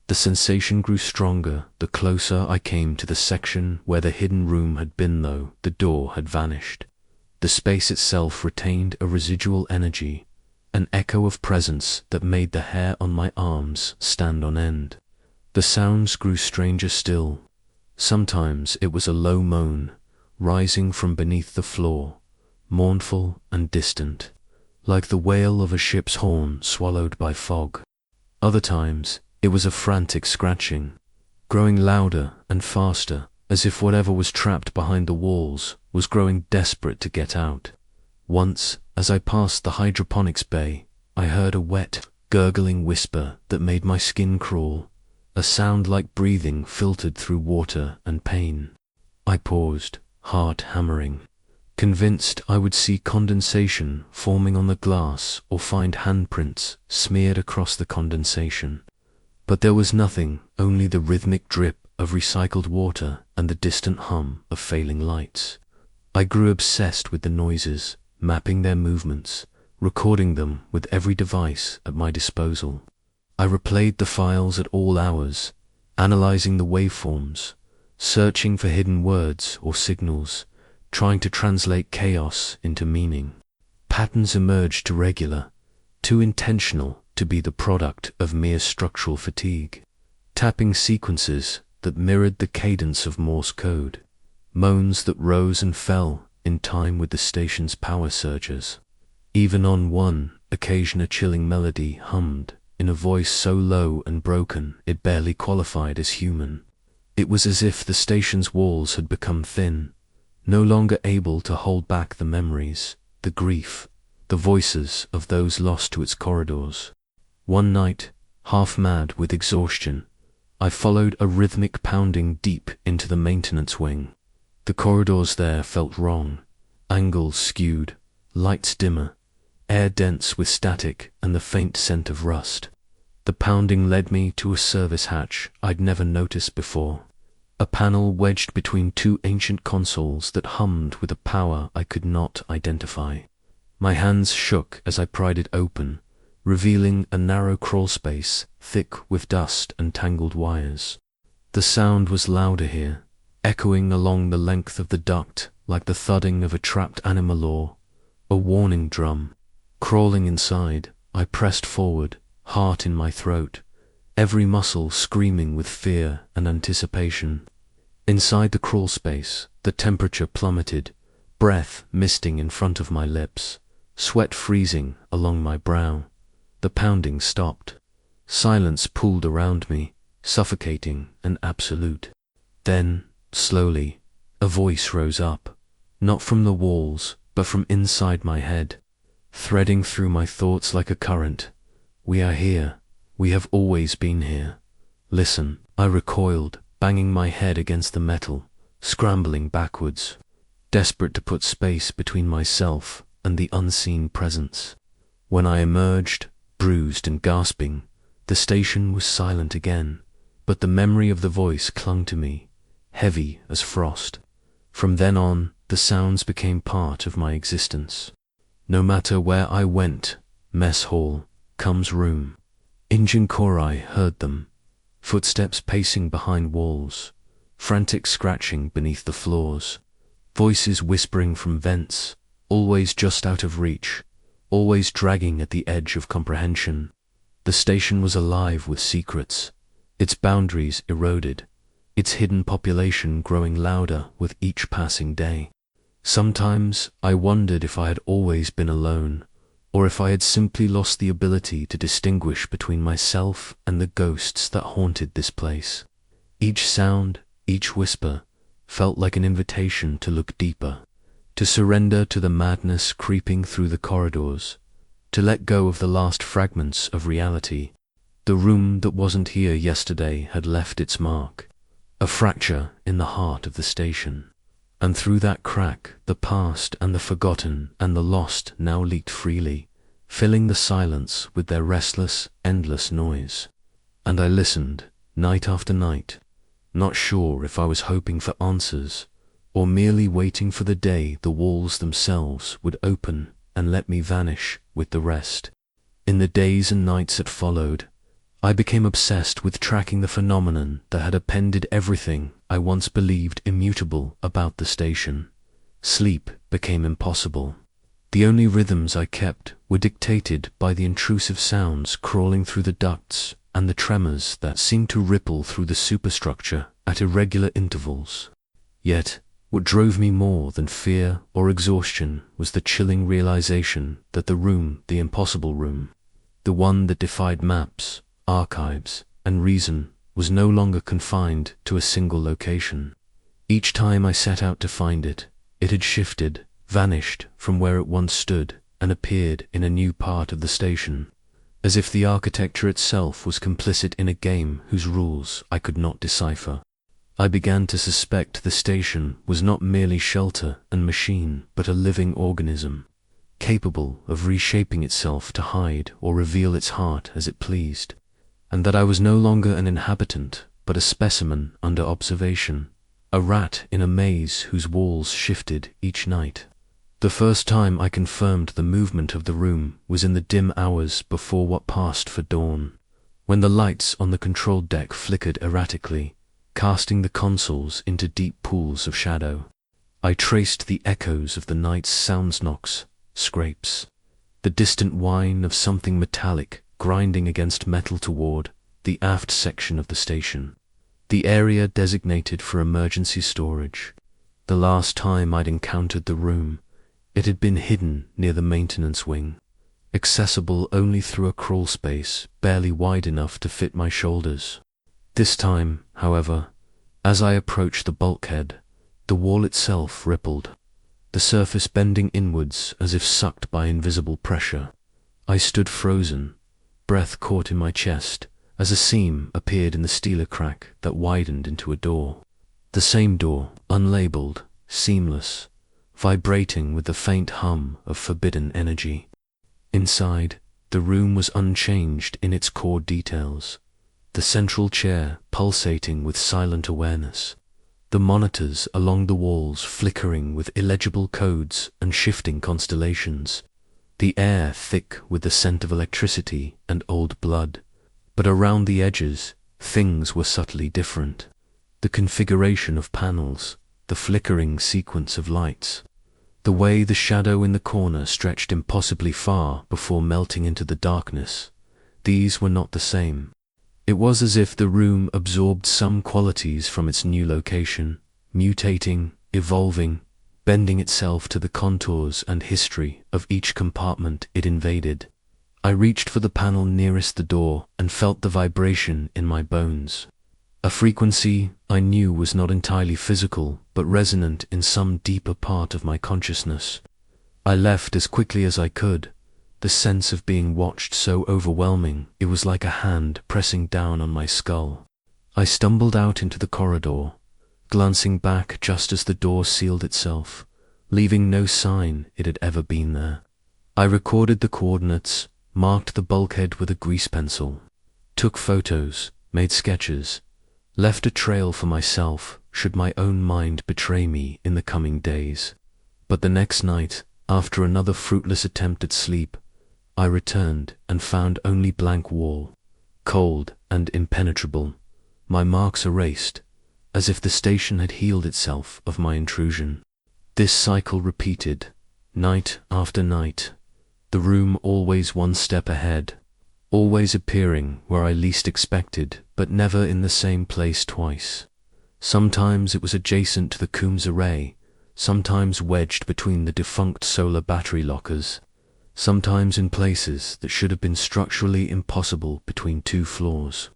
The sensation grew stronger the closer I came to the section where the hidden room had been, though the door had vanished. The space itself retained a residual energy, an echo of presence that made the hair on my arms stand on end. The sounds grew stranger still. Sometimes it was a low moan, rising from beneath the floor, mournful and distant, like the wail of a ship's horn swallowed by fog. Other times it was a frantic scratching, growing louder and faster, as if whatever was trapped behind the walls was growing desperate to get out. Once, as I passed the hydroponics bay, I heard a wet, gurgling whisper that made my skin crawl, a sound like breathing filtered through water and pain. I paused, heart hammering, convinced I would see condensation forming on the glass or find handprints smeared across the condensation. But there was nothing, only the rhythmic drip of recycled water and the distant hum of failing lights. I grew obsessed with the noises, mapping their movements, recording them with every device at my disposal. I replayed the files at all hours, analyzing the waveforms, searching for hidden words or signals, trying to translate chaos into meaning. Patterns emerged irregular, too intentional to be the product of mere structural fatigue. Tapping sequences that mirrored the cadence of Morse code, moans that rose and fell in time with the station's power surges. Even on one occasion a chilling melody hummed in a voice so low and broken it barely qualified as human. It was as if the station's walls had become thin, no longer able to hold back the memories, the grief, the voices of those lost to its corridors. One night, half mad with exhaustion, I followed a rhythmic pounding deep into the maintenance wing. The corridors there felt wrong, angles skewed, lights dimmer, air dense with static and the faint scent of rust. The pounding led me to a service hatch I'd never noticed before, a panel wedged between two ancient consoles that hummed with a power I could not identify. My hands shook as I pried it open, revealing a narrow crawl space thick with dust and tangled wires. The sound was louder here, echoing along the length of the duct like the thudding of a trapped animal or a warning drum. Crawling inside, I pressed forward, heart in my throat, every muscle screaming with fear and anticipation. Inside the crawl space, the temperature plummeted, breath misting in front of my lips, sweat freezing along my brow. The pounding stopped. Silence pooled around me, suffocating and absolute. Then, slowly, a voice rose up, not from the walls, but from inside my head, threading through my thoughts like a current. "We are here. We have always been here. Listen." I recoiled, banging my head against the metal, scrambling backwards, desperate to put space between myself and the unseen presence. When I emerged, bruised and gasping, the station was silent again, but the memory of the voice clung to me, heavy as frost. From then on, the sounds became part of my existence. No matter where I went, mess hall, comes room, Injin Korai heard them, footsteps pacing behind walls, frantic scratching beneath the floors, voices whispering from vents, always just out of reach, always dragging at the edge of comprehension. The station was alive with secrets, its boundaries eroded, its hidden population growing louder with each passing day. Sometimes I wondered if I had always been alone, or if I had simply lost the ability to distinguish between myself and the ghosts that haunted this place. Each sound, each whisper, felt like an invitation to look deeper, to surrender to the madness creeping through the corridors, to let go of the last fragments of reality. The room that wasn't here yesterday had left its mark, a fracture in the heart of the station. And through that crack, the past and the forgotten and the lost now leaked freely, filling the silence with their restless, endless noise. And I listened, night after night, not sure if I was hoping for answers, or merely waiting for the day the walls themselves would open and let me vanish with the rest. In the days and nights that followed, I became obsessed with tracking the phenomenon that had appended everything I once believed immutable about the station. Sleep became impossible. The only rhythms I kept were dictated by the intrusive sounds crawling through the ducts and the tremors that seemed to ripple through the superstructure at irregular intervals. Yet, what drove me more than fear or exhaustion was the chilling realization that the room, the impossible room, the one that defied maps, archives, and reason, was no longer confined to a single location. Each time I set out to find it, it had shifted, vanished from where it once stood, and appeared in a new part of the station, as if the architecture itself was complicit in a game whose rules I could not decipher. I began to suspect the station was not merely shelter and machine, but a living organism, capable of reshaping itself to hide or reveal its heart as it pleased, and that I was no longer an inhabitant, but a specimen under observation, a rat in a maze whose walls shifted each night. The first time I confirmed the movement of the room was in the dim hours before what passed for dawn, when the lights on the control deck flickered erratically, casting the consoles into deep pools of shadow. I traced the echoes of the night's sounds, knocks, scrapes, the distant whine of something metallic grinding against metal toward the aft section of the station, the area designated for emergency storage. The last time I'd encountered the room, it had been hidden near the maintenance wing, accessible only through a crawl space barely wide enough to fit my shoulders. This time, however, as I approached the bulkhead, the wall itself rippled, the surface bending inwards as if sucked by invisible pressure. I stood frozen, breath caught in my chest, as a seam appeared in the steel crack that widened into a door. The same door, unlabeled, seamless, vibrating with the faint hum of forbidden energy. Inside, the room was unchanged in its core details, the central chair pulsating with silent awareness, the monitors along the walls flickering with illegible codes and shifting constellations, the air thick with the scent of electricity and old blood. But around the edges, things were subtly different. The configuration of panels, the flickering sequence of lights, the way the shadow in the corner stretched impossibly far before melting into the darkness, these were not the same. It was as if the room absorbed some qualities from its new location, mutating, evolving, bending itself to the contours and history of each compartment it invaded. I reached for the panel nearest the door and felt the vibration in my bones. A frequency I knew was not entirely physical, but resonant in some deeper part of my consciousness. I left as quickly as I could, the sense of being watched so overwhelming it was like a hand pressing down on my skull. I stumbled out into the corridor, glancing back just as the door sealed itself, leaving no sign it had ever been there. I recorded the coordinates, marked the bulkhead with a grease pencil, took photos, made sketches, left a trail for myself should my own mind betray me in the coming days. But the next night, after another fruitless attempt at sleep, I returned and found only blank wall, cold and impenetrable, my marks erased, as if the station had healed itself of my intrusion. This cycle repeated, night after night, the room always one step ahead, always appearing where I least expected, but never in the same place twice. Sometimes it was adjacent to the Coombs array, sometimes wedged between the defunct solar battery lockers, sometimes in places that should have been structurally impossible between two floors,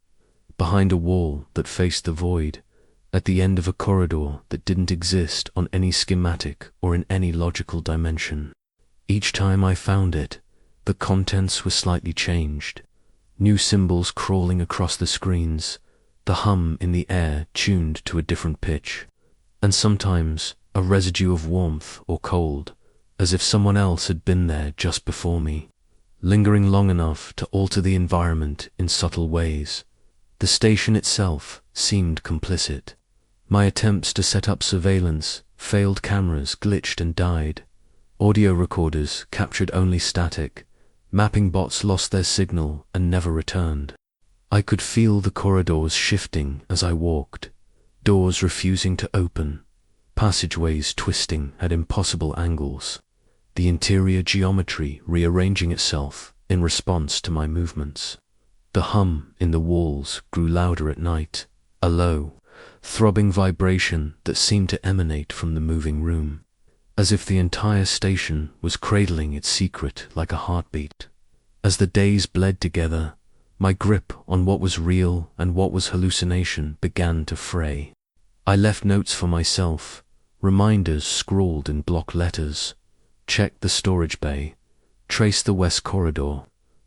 behind a wall that faced the void, at the end of a corridor that didn't exist on any schematic or in any logical dimension. Each time I found it, the contents were slightly changed, new symbols crawling across the screens, the hum in the air tuned to a different pitch, and sometimes a residue of warmth or cold, as if someone else had been there just before me, lingering long enough to alter the environment in subtle ways. The station itself seemed complicit. My attempts to set up surveillance, failed cameras glitched and died, audio recorders captured only static, mapping bots lost their signal and never returned. I could feel the corridors shifting as I walked, doors refusing to open, passageways twisting at impossible angles, the interior geometry rearranging itself in response to my movements. The hum in the walls grew louder at night, a low, throbbing vibration that seemed to emanate from the moving room, as if the entire station was cradling its secret like a heartbeat. As the days bled together, my grip on what was real and what was hallucination began to fray. I left notes for myself, reminders scrawled in block letters, check the storage bay, trace the west corridor,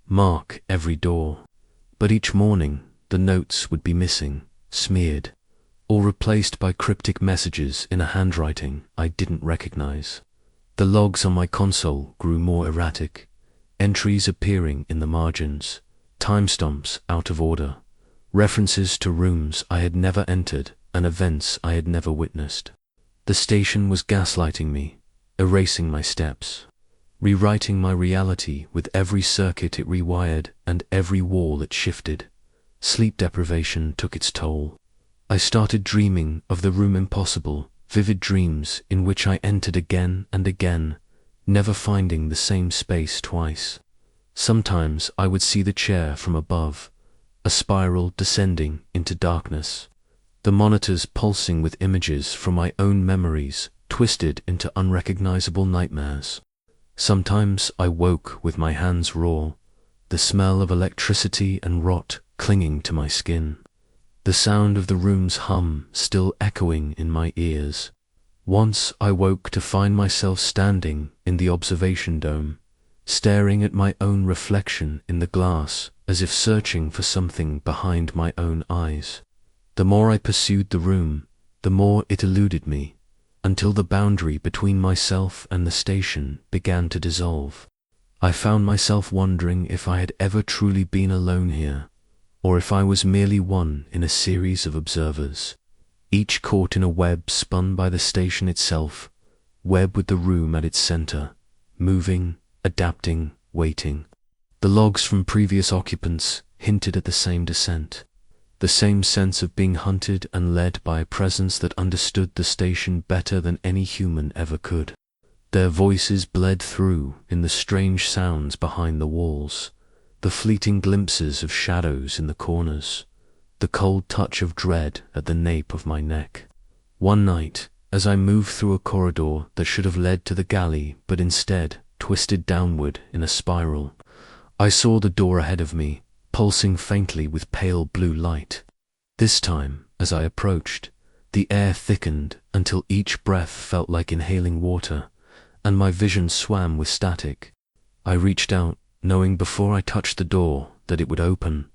mark every door. But each morning, the notes would be missing, smeared, or replaced by cryptic messages in a handwriting I didn't recognize. The logs on my console grew more erratic, entries appearing in the margins, timestamps out of order, references to rooms I had never entered and events I had never witnessed. The station was gaslighting me, erasing my steps, rewriting my reality with every circuit it rewired and every wall it shifted. Sleep deprivation took its toll. I started dreaming of the room impossible, vivid dreams in which I entered again and again, never finding the same space twice. Sometimes I would see the chair from above, a spiral descending into darkness, the monitors pulsing with images from my own memories twisted into unrecognizable nightmares. Sometimes I woke with my hands raw, the smell of electricity and rot clinging to my skin, the sound of the room's hum still echoing in my ears. Once I woke to find myself standing in the observation dome, staring at my own reflection in the glass as if searching for something behind my own eyes. The more I pursued the room, the more it eluded me, until the boundary between myself and the station began to dissolve. I found myself wondering if I had ever truly been alone here, or if I was merely one in a series of observers, each caught in a web spun by the station itself, web with the room at its center, moving, adapting, waiting. The logs from previous occupants hinted at the same descent. the same sense of being hunted and led by a presence that understood the station better than any human ever could. Their voices bled through in the strange sounds behind the walls, the fleeting glimpses of shadows in the corners, the cold touch of dread at the nape of my neck. One night, as I moved through a corridor that should have led to the galley but instead twisted downward in a spiral, I saw the door ahead of me, pulsing faintly with pale blue light. This time, as I approached, the air thickened until each breath felt like inhaling water, and my vision swam with static. I reached out, knowing before I touched the door that it would open,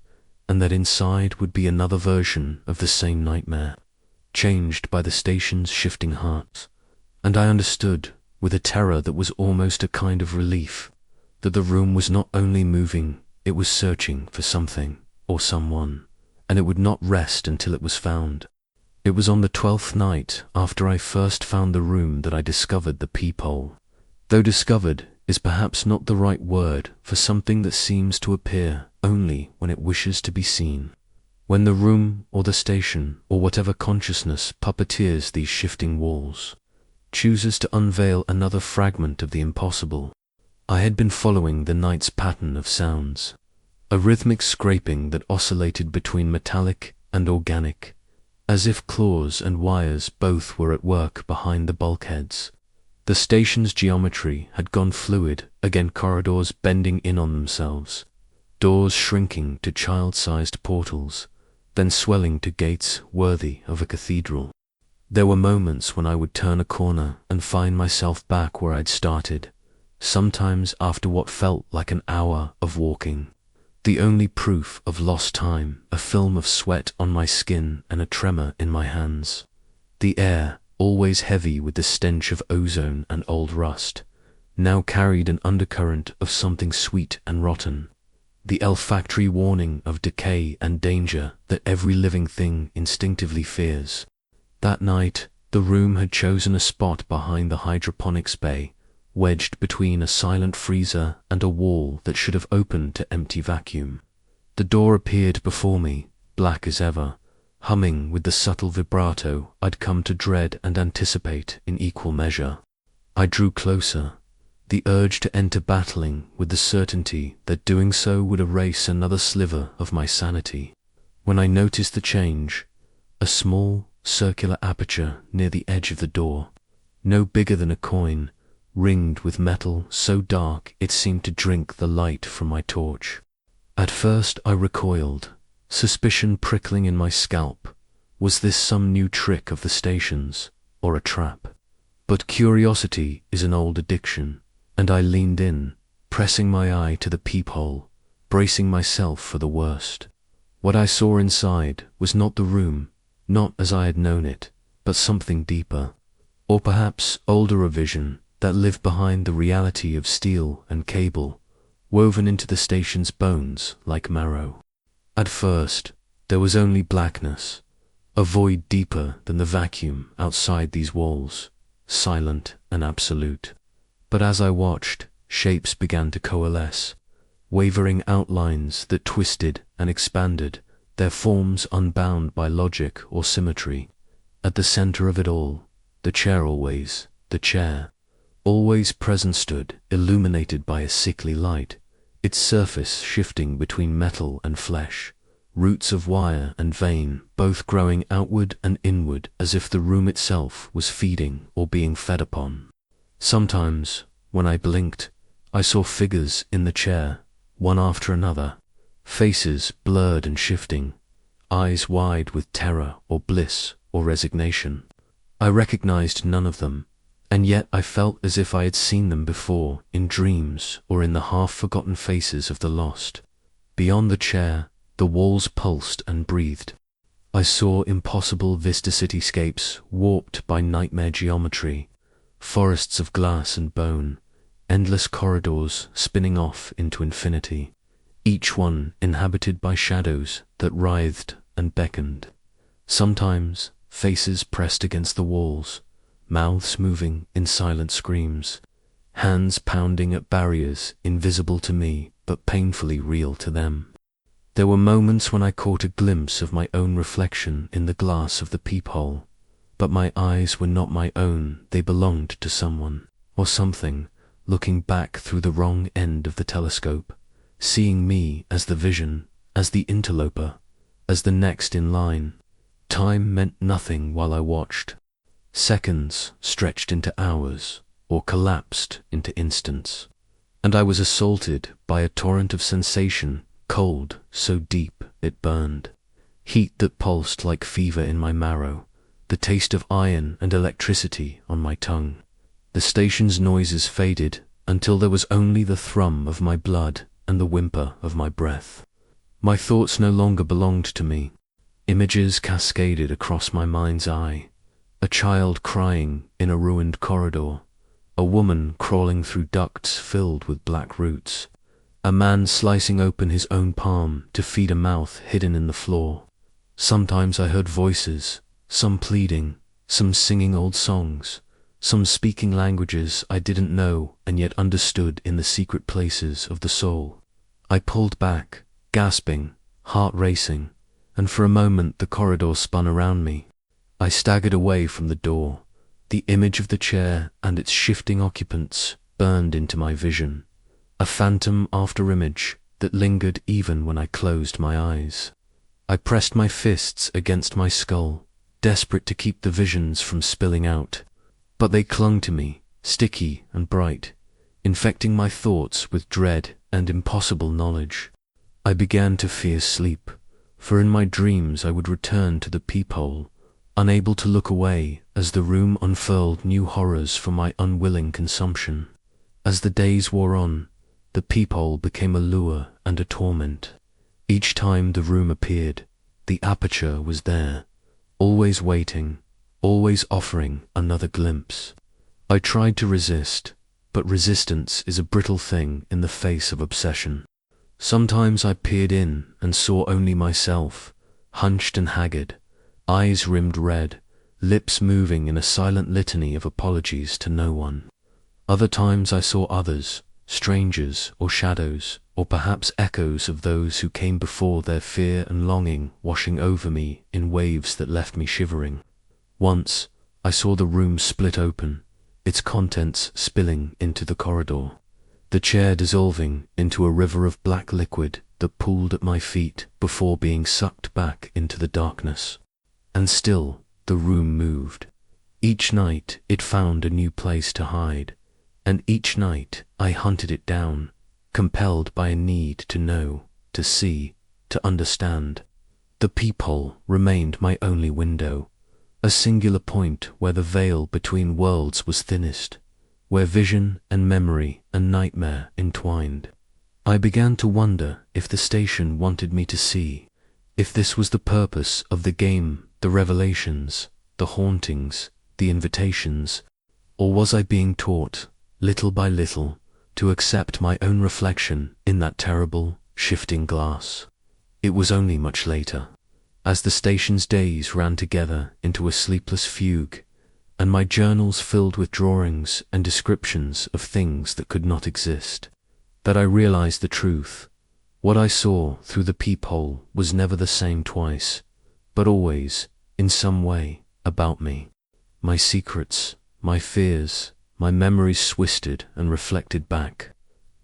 and that inside would be another version of the same nightmare, changed by the station's shifting hearts. And I understood, with a terror that was almost a kind of relief, that the room was not only moving, it was searching for something or someone, and it would not rest until it was found. It was on the 12th night after I first found the room that I discovered the peephole. Though discovered is perhaps not the right word for something that seems to appear only when it wishes to be seen. When the room or the station or whatever consciousness puppeteers these shifting walls chooses to unveil another fragment of the impossible. I had been following the night's pattern of sounds, a rhythmic scraping that oscillated between metallic and organic, as if claws and wires both were at work behind the bulkheads. The station's geometry had gone fluid, again corridors bending in on themselves, doors shrinking to child-sized portals, then swelling to gates worthy of a cathedral. There were moments when I would turn a corner and find myself back where I'd started, sometimes after what felt like an hour of walking. The only proof of lost time, a film of sweat on my skin and a tremor in my hands. The air, always heavy with the stench of ozone and old rust, now carried an undercurrent of something sweet and rotten, the olfactory warning of decay and danger that every living thing instinctively fears. That night, the room had chosen a spot behind the hydroponics bay, wedged between a silent freezer and a wall that should have opened to empty vacuum. The door appeared before me, black as ever, humming with the subtle vibrato I'd come to dread and anticipate in equal measure. I drew closer, the urge to enter battling with the certainty that doing so would erase another sliver of my sanity. When I noticed the change, a small, circular aperture near the edge of the door, no bigger than a coin, ringed with metal so dark it seemed to drink the light from my torch. At first I recoiled, suspicion prickling in my scalp. Was this some new trick of the station's, or a trap? But curiosity is an old addiction, and I leaned in, pressing my eye to the peephole, bracing myself for the worst. What I saw inside was not the room, not as I had known it, but something deeper, or perhaps older a vision that lived behind the reality of steel and cable, woven into the station's bones like marrow. At first, there was only blackness, a void deeper than the vacuum outside these walls, silent and absolute. But as I watched, shapes began to coalesce, wavering outlines that twisted and expanded, their forms unbound by logic or symmetry. At the center of it all, the chair always present stood, illuminated by a sickly light, its surface shifting between metal and flesh, roots of wire and vein both growing outward and inward as if the room itself was feeding or being fed upon. Sometimes, when I blinked, I saw figures in the chair, one after another, faces blurred and shifting, eyes wide with terror or bliss or resignation. I recognized none of them, and yet I felt as if I had seen them before, in dreams or in the half-forgotten faces of the lost. Beyond the chair, the walls pulsed and breathed. I saw impossible Vista cityscapes warped by nightmare geometry, forests of glass and bone, endless corridors spinning off into infinity, each one inhabited by shadows that writhed and beckoned. Sometimes faces pressed against the walls, mouths moving in silent screams, hands pounding at barriers invisible to me but painfully real to them. There were moments when I caught a glimpse of my own reflection in the glass of the peephole, but my eyes were not my own. They belonged to someone or something looking back through the wrong end of the telescope, seeing me as the vision, as the interloper, as the next in line. Time meant nothing while I watched. Seconds stretched into hours or collapsed into instants, and I was assaulted by a torrent of sensation, cold so deep it burned, heat that pulsed like fever in my marrow, the taste of iron and electricity on my tongue. The station's noises faded until there was only the thrum of my blood and the whimper of my breath. My thoughts no longer belonged to me. Images cascaded across my mind's eye. A child crying in a ruined corridor, a woman crawling through ducts filled with black roots, a man slicing open his own palm to feed a mouth hidden in the floor. Sometimes I heard voices, some pleading, some singing old songs, some speaking languages I didn't know and yet understood in the secret places of the soul. I pulled back, gasping, heart racing, and for a moment the corridor spun around me. I staggered away from the door. The image of the chair and its shifting occupants burned into my vision, a phantom after-image that lingered even when I closed my eyes. I pressed my fists against my skull, desperate to keep the visions from spilling out, but they clung to me, sticky and bright, infecting my thoughts with dread and impossible knowledge. I began to fear sleep, for in my dreams I would return to the peephole, unable to look away as the room unfurled new horrors for my unwilling consumption. As the days wore on, the peephole became a lure and a torment. Each time the room appeared, the aperture was there, always waiting, always offering another glimpse. I tried to resist, but resistance is a brittle thing in the face of obsession. Sometimes I peered in and saw only myself, hunched and haggard, eyes rimmed red, lips moving in a silent litany of apologies to no one. Other times I saw others, strangers or shadows, or perhaps echoes of those who came before, their fear and longing washing over me in waves that left me shivering. Once, I saw the room split open, its contents spilling into the corridor, the chair dissolving into a river of black liquid that pooled at my feet before being sucked back into the darkness. And still, the room moved. Each night it found a new place to hide, and each night I hunted it down, compelled by a need to know, to see, to understand. The peephole remained my only window, a singular point where the veil between worlds was thinnest, where vision and memory and nightmare entwined. I began to wonder if the station wanted me to see, if this was the purpose of the game, the revelations, the hauntings, the invitations, or was I being taught, little by little, to accept my own reflection in that terrible, shifting glass? It was only much later, as the station's days ran together into a sleepless fugue, and my journals filled with drawings and descriptions of things that could not exist, that I realized the truth. What I saw through the peephole was never the same twice, but always, in some way, about me. My secrets, my fears, my memories twisted and reflected back,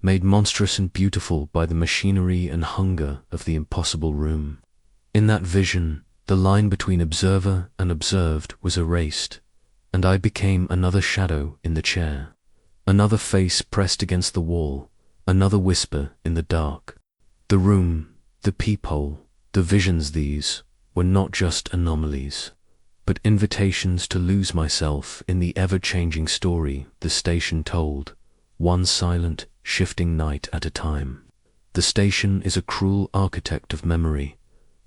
made monstrous and beautiful by the machinery and hunger of the impossible room. In that vision, the line between observer and observed was erased, and I became another shadow in the chair, another face pressed against the wall, another whisper in the dark. The room, the peephole, the visions, these were not just anomalies, but invitations to lose myself in the ever-changing story the station told, one silent, shifting night at a time. The station is a cruel architect of memory,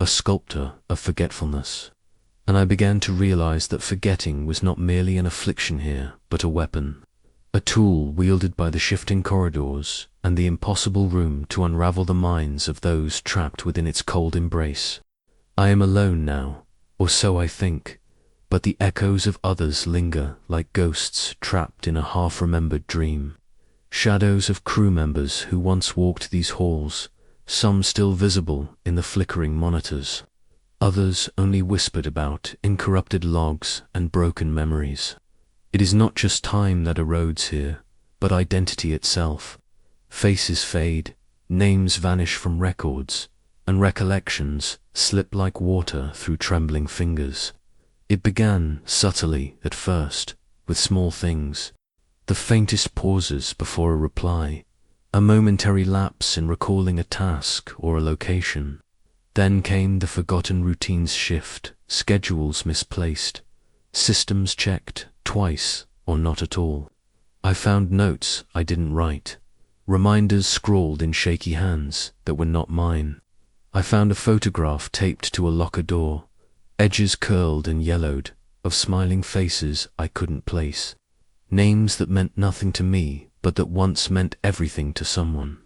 a sculptor of forgetfulness, and I began to realize that forgetting was not merely an affliction here, but a weapon, a tool wielded by the shifting corridors and the impossible room to unravel the minds of those trapped within its cold embrace. I am alone now, or so I think, but the echoes of others linger like ghosts trapped in a half-remembered dream, shadows of crew members who once walked these halls, some still visible in the flickering monitors. Others only whispered about in corrupted logs and broken memories. It is not just time that erodes here, but identity itself. Faces fade, names vanish from records, and recollections slip like water through trembling fingers. It began subtly at first, with small things, the faintest pauses before a reply, a momentary lapse in recalling a task or a location. Then came the forgotten routines shift, schedules misplaced, systems checked twice or not at all. I found notes I didn't write, reminders scrawled in shaky hands that were not mine. I found a photograph taped to a locker door, edges curled and yellowed, of smiling faces I couldn't place. Names that meant nothing to me, but that once meant everything to someone.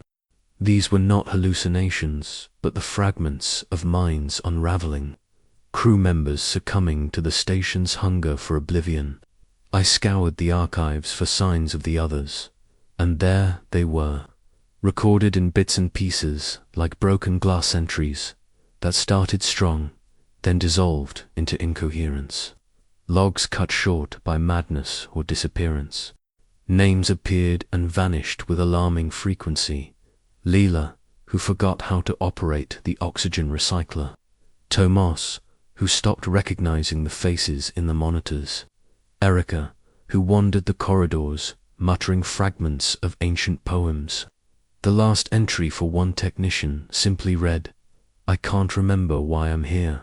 These were not hallucinations, but the fragments of minds unraveling, crew members succumbing to the station's hunger for oblivion. I scoured the archives for signs of the others, and there they were, recorded in bits and pieces like broken glass entries that started strong, then dissolved into incoherence. Logs cut short by madness or disappearance. Names appeared and vanished with alarming frequency. Leela, who forgot how to operate the oxygen recycler. Tomas, who stopped recognizing the faces in the monitors. Erica, who wandered the corridors, muttering fragments of ancient poems. The last entry for one technician simply read, "I can't remember why I'm here."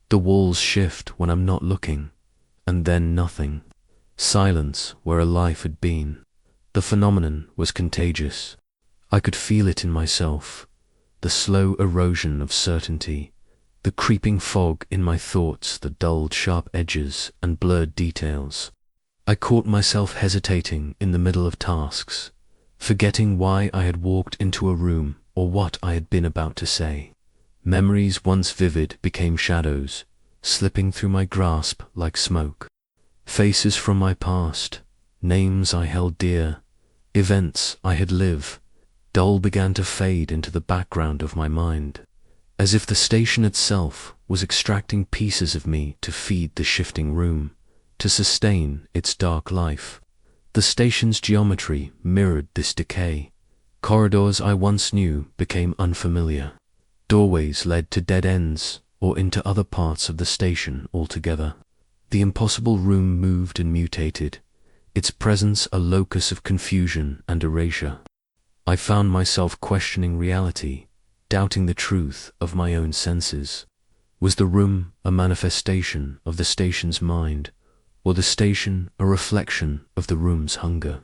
The walls shift when I'm not looking, and then nothing. Silence where a life had been. The phenomenon was contagious. I could feel it in myself, the slow erosion of certainty, the creeping fog in my thoughts that dulled sharp edges and blurred details. I caught myself hesitating in the middle of tasks, forgetting why I had walked into a room or what I had been about to say. Memories once vivid became shadows, slipping through my grasp like smoke. Faces from my past, names I held dear, events I had lived, dull began to fade into the background of my mind, as if the station itself was extracting pieces of me to feed the shifting room, to sustain its dark life. The station's geometry mirrored this decay. Corridors I once knew became unfamiliar. Doorways led to dead ends or into other parts of the station altogether. The impossible room moved and mutated, its presence a locus of confusion and erasure. I found myself questioning reality, doubting the truth of my own senses. Was the room a manifestation of the station's mind, or the station a reflection of the room's hunger?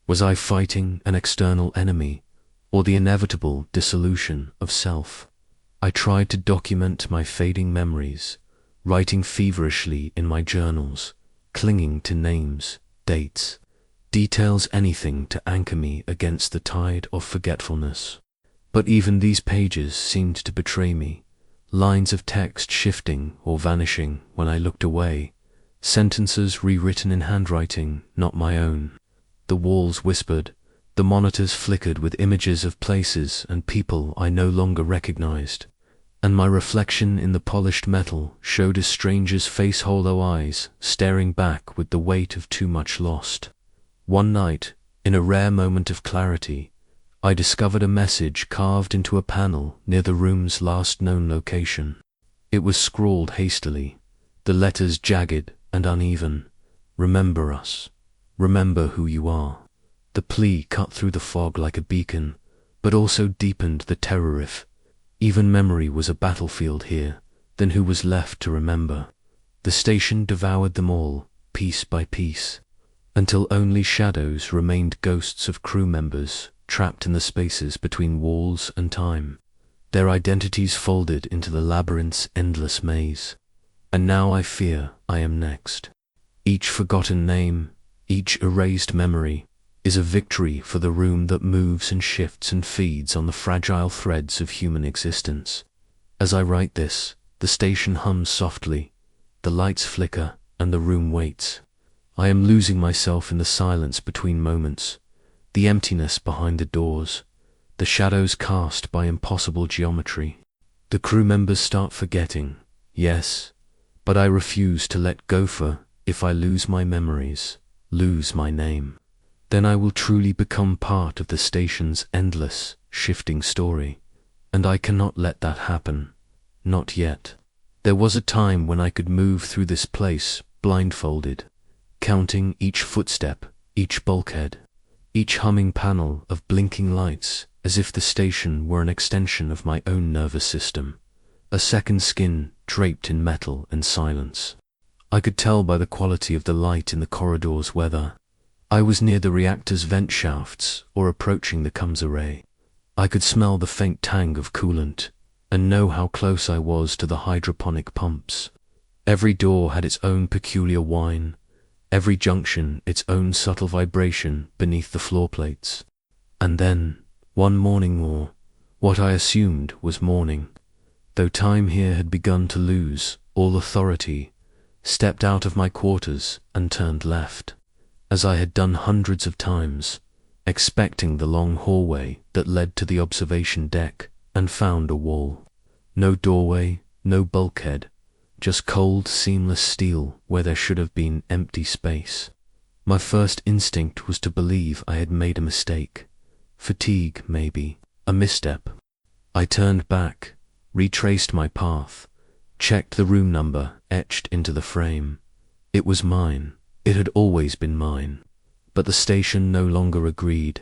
Was I fighting an external enemy, or the inevitable dissolution of self? I tried to document my fading memories, writing feverishly in my journals, clinging to names, dates, details, anything to anchor me against the tide of forgetfulness. But even these pages seemed to betray me, lines of text shifting or vanishing when I looked away, sentences rewritten in handwriting not my own. The walls whispered, the monitors flickered with images of places and people I no longer recognized, and my reflection in the polished metal showed a stranger's face-hollow eyes staring back with the weight of too much lost. One night, in a rare moment of clarity, I discovered a message carved into a panel near the room's last known location. It was scrawled hastily, the letters jagged and uneven. "Remember us. Remember who you are." The plea cut through the fog like a beacon, but also deepened the terror. If even memory was a battlefield here, then who was left to remember? The station devoured them all, piece by piece, until only shadows remained, ghosts of crew members trapped in the spaces between walls and time, their identities folded into the labyrinth's endless maze. And now I fear I am next. Each forgotten name, each erased memory, is a victory for the room that moves and shifts and feeds on the fragile threads of human existence. As I write this, the station hums softly, the lights flicker, and the room waits. I am losing myself in the silence between moments, the emptiness behind the doors, the shadows cast by impossible geometry. The crew members start forgetting, yes, but I refuse to let go, for if I lose my memories, lose my name, then I will truly become part of the station's endless, shifting story, and I cannot let that happen, not yet. There was a time when I could move through this place blindfolded, counting each footstep, each bulkhead, each humming panel of blinking lights, as if the station were an extension of my own nervous system, a second skin draped in metal and silence. I could tell by the quality of the light in the corridors whether I was near the reactor's vent shafts or approaching the Comes array. I could smell the faint tang of coolant and know how close I was to the hydroponic pumps. Every door had its own peculiar whine, every junction its own subtle vibration beneath the floor plates. And then, one morning, or what I assumed was morning, though time here had begun to lose all authority, stepped out of my quarters and turned left, as I had done hundreds of times, expecting the long hallway that led to the observation deck, and found a wall. No doorway, no bulkhead, just cold, seamless steel where there should have been empty space. My first instinct was to believe I had made a mistake. Fatigue, maybe, a misstep. I turned back, retraced my path, checked the room number etched into the frame. It was mine. It had always been mine. But the station no longer agreed.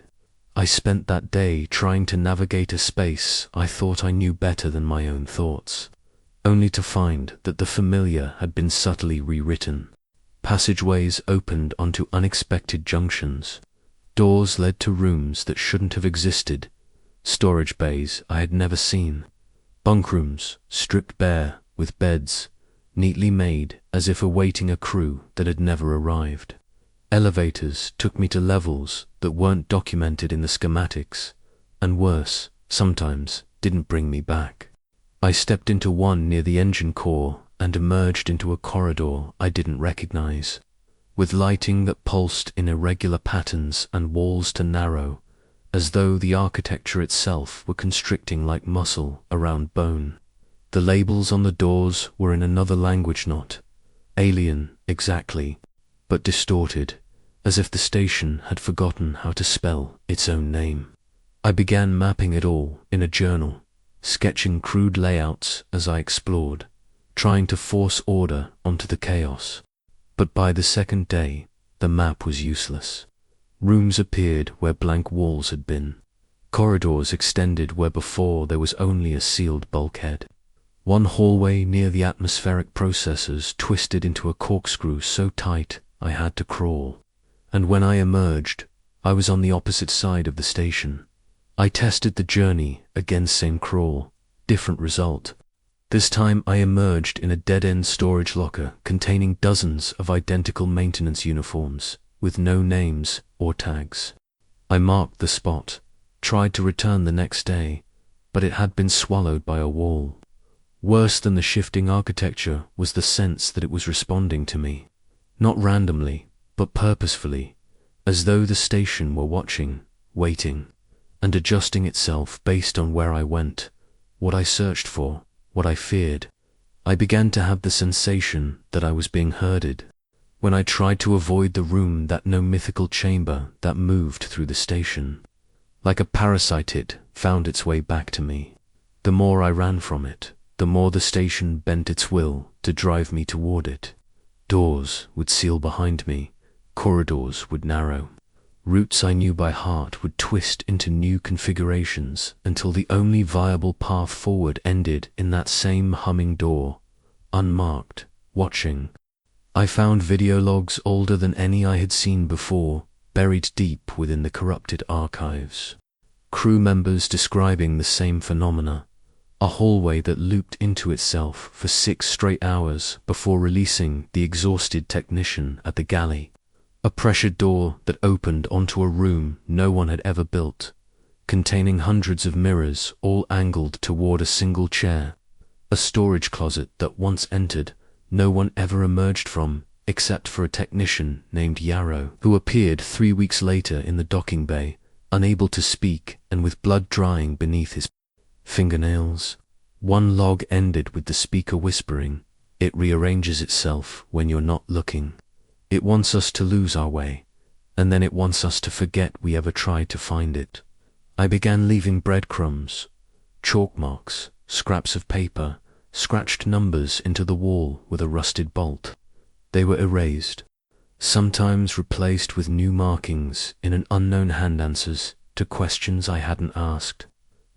I spent that day trying to navigate a space I thought I knew better than my own thoughts, only to find that the familiar had been subtly rewritten. Passageways opened onto unexpected junctions. Doors led to rooms that shouldn't have existed, storage bays I had never seen, bunk rooms stripped bare with beds, neatly made as if awaiting a crew that had never arrived. Elevators took me to levels that weren't documented in the schematics, and worse, sometimes didn't bring me back. I stepped into one near the engine core and emerged into a corridor I didn't recognize, with lighting that pulsed in irregular patterns and walls to narrow, as though the architecture itself were constricting like muscle around bone. The labels on the doors were in another language, not alien exactly, but distorted, as if the station had forgotten how to spell its own name. I began mapping it all in a journal, sketching crude layouts as I explored, trying to force order onto the chaos. But by the second day, the map was useless. Rooms appeared where blank walls had been. Corridors extended where before there was only a sealed bulkhead. One hallway near the atmospheric processors twisted into a corkscrew so tight I had to crawl. And when I emerged, I was on the opposite side of the station. I tested the journey again, same crawl, different result. This time I emerged in a dead-end storage locker containing dozens of identical maintenance uniforms with no names or tags. I marked the spot, tried to return the next day, but it had been swallowed by a wall. Worse than the shifting architecture was the sense that it was responding to me, not randomly, but purposefully, as though the station were watching, waiting, and adjusting itself based on where I went, what I searched for, what I feared. I began to have the sensation that I was being herded. When I tried to avoid the room, that no mythical chamber that moved through the station. Like a parasite, it found its way back to me. The more I ran from it, the more the station bent its will to drive me toward it. Doors would seal behind me, corridors would narrow. Routes I knew by heart would twist into new configurations until the only viable path forward ended in that same humming door, unmarked, watching. I found video logs older than any I had seen before, buried deep within the corrupted archives. Crew members describing the same phenomena, a hallway that looped into itself for 6 straight hours before releasing the exhausted technician at the galley. A pressure door that opened onto a room no one had ever built, containing hundreds of mirrors all angled toward a single chair. A storage closet that once entered, no one ever emerged from, except for a technician named Yarrow, who appeared 3 weeks later in the docking bay, unable to speak and with blood drying beneath his fingernails. One log ended with the speaker whispering, "It rearranges itself when you're not looking. It wants us to lose our way, and then it wants us to forget we ever tried to find it." I began leaving breadcrumbs, chalk marks, scraps of paper, scratched numbers into the wall with a rusted bolt. They were erased, sometimes replaced with new markings in an unknown hand, answers to questions I hadn't asked.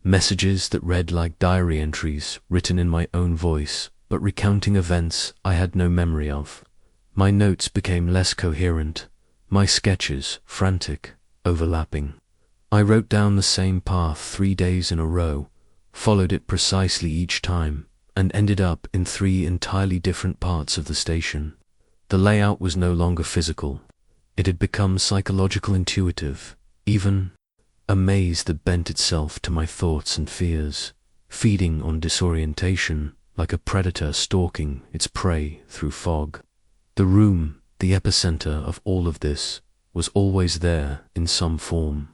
Messages that read like diary entries written in my own voice, but recounting events I had no memory of. My notes became less coherent, my sketches frantic, overlapping. I wrote down the same path 3 days in a row, followed it precisely each time, and ended up in 3 entirely different parts of the station. The layout was no longer physical. It had become psychological, intuitive, even a maze that bent itself to my thoughts and fears, feeding on disorientation like a predator stalking its prey through fog. The room, the epicenter of all of this, was always there in some form,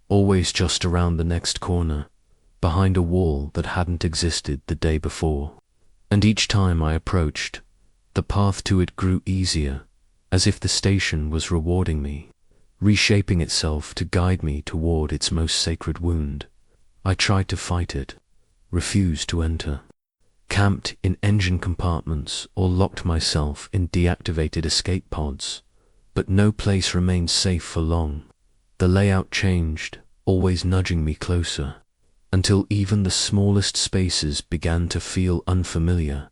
always just around the next corner, behind a wall that hadn't existed the day before. And each time I approached, the path to it grew easier, as if the station was rewarding me, reshaping itself to guide me toward its most sacred wound. I tried to fight it, refused to enter, camped in engine compartments or locked myself in deactivated escape pods, but no place remained safe for long. The layout changed, always nudging me closer, until even the smallest spaces began to feel unfamiliar,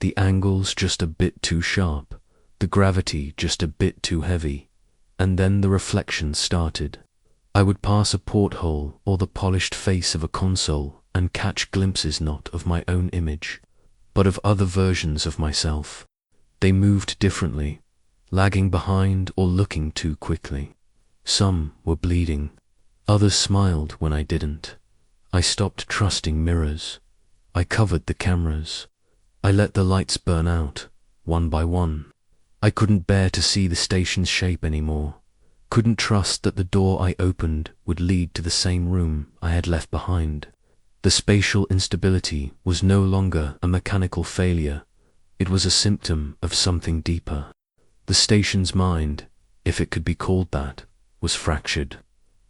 the angles just a bit too sharp, the gravity just a bit too heavy. And then the reflections started. I would pass a porthole or the polished face of a console and catch glimpses not of my own image, but of other versions of myself. They moved differently, lagging behind or looking too quickly. Some were bleeding, others smiled when I didn't. I stopped trusting mirrors. I covered the cameras. I let the lights burn out, one by one. I couldn't bear to see the station's shape anymore, couldn't trust that the door I opened would lead to the same room I had left behind. The spatial instability was no longer a mechanical failure, it was a symptom of something deeper. The station's mind, if it could be called that, was fractured,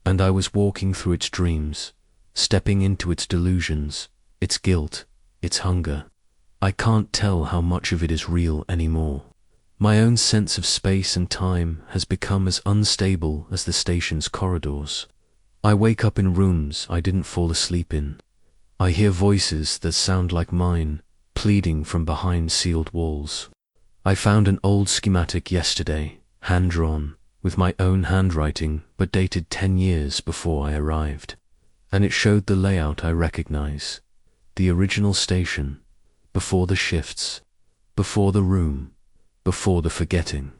and I was walking through its dreams, stepping into its delusions, its guilt, its hunger. I can't tell how much of it is real anymore. My own sense of space and time has become as unstable as the station's corridors. I wake up in rooms I didn't fall asleep in. I hear voices that sound like mine, pleading from behind sealed walls. I found an old schematic yesterday, hand-drawn, with my own handwriting, but dated 10 years before I arrived. And it showed the layout I recognize. The original station, before the shifts, before the room, before the forgetting.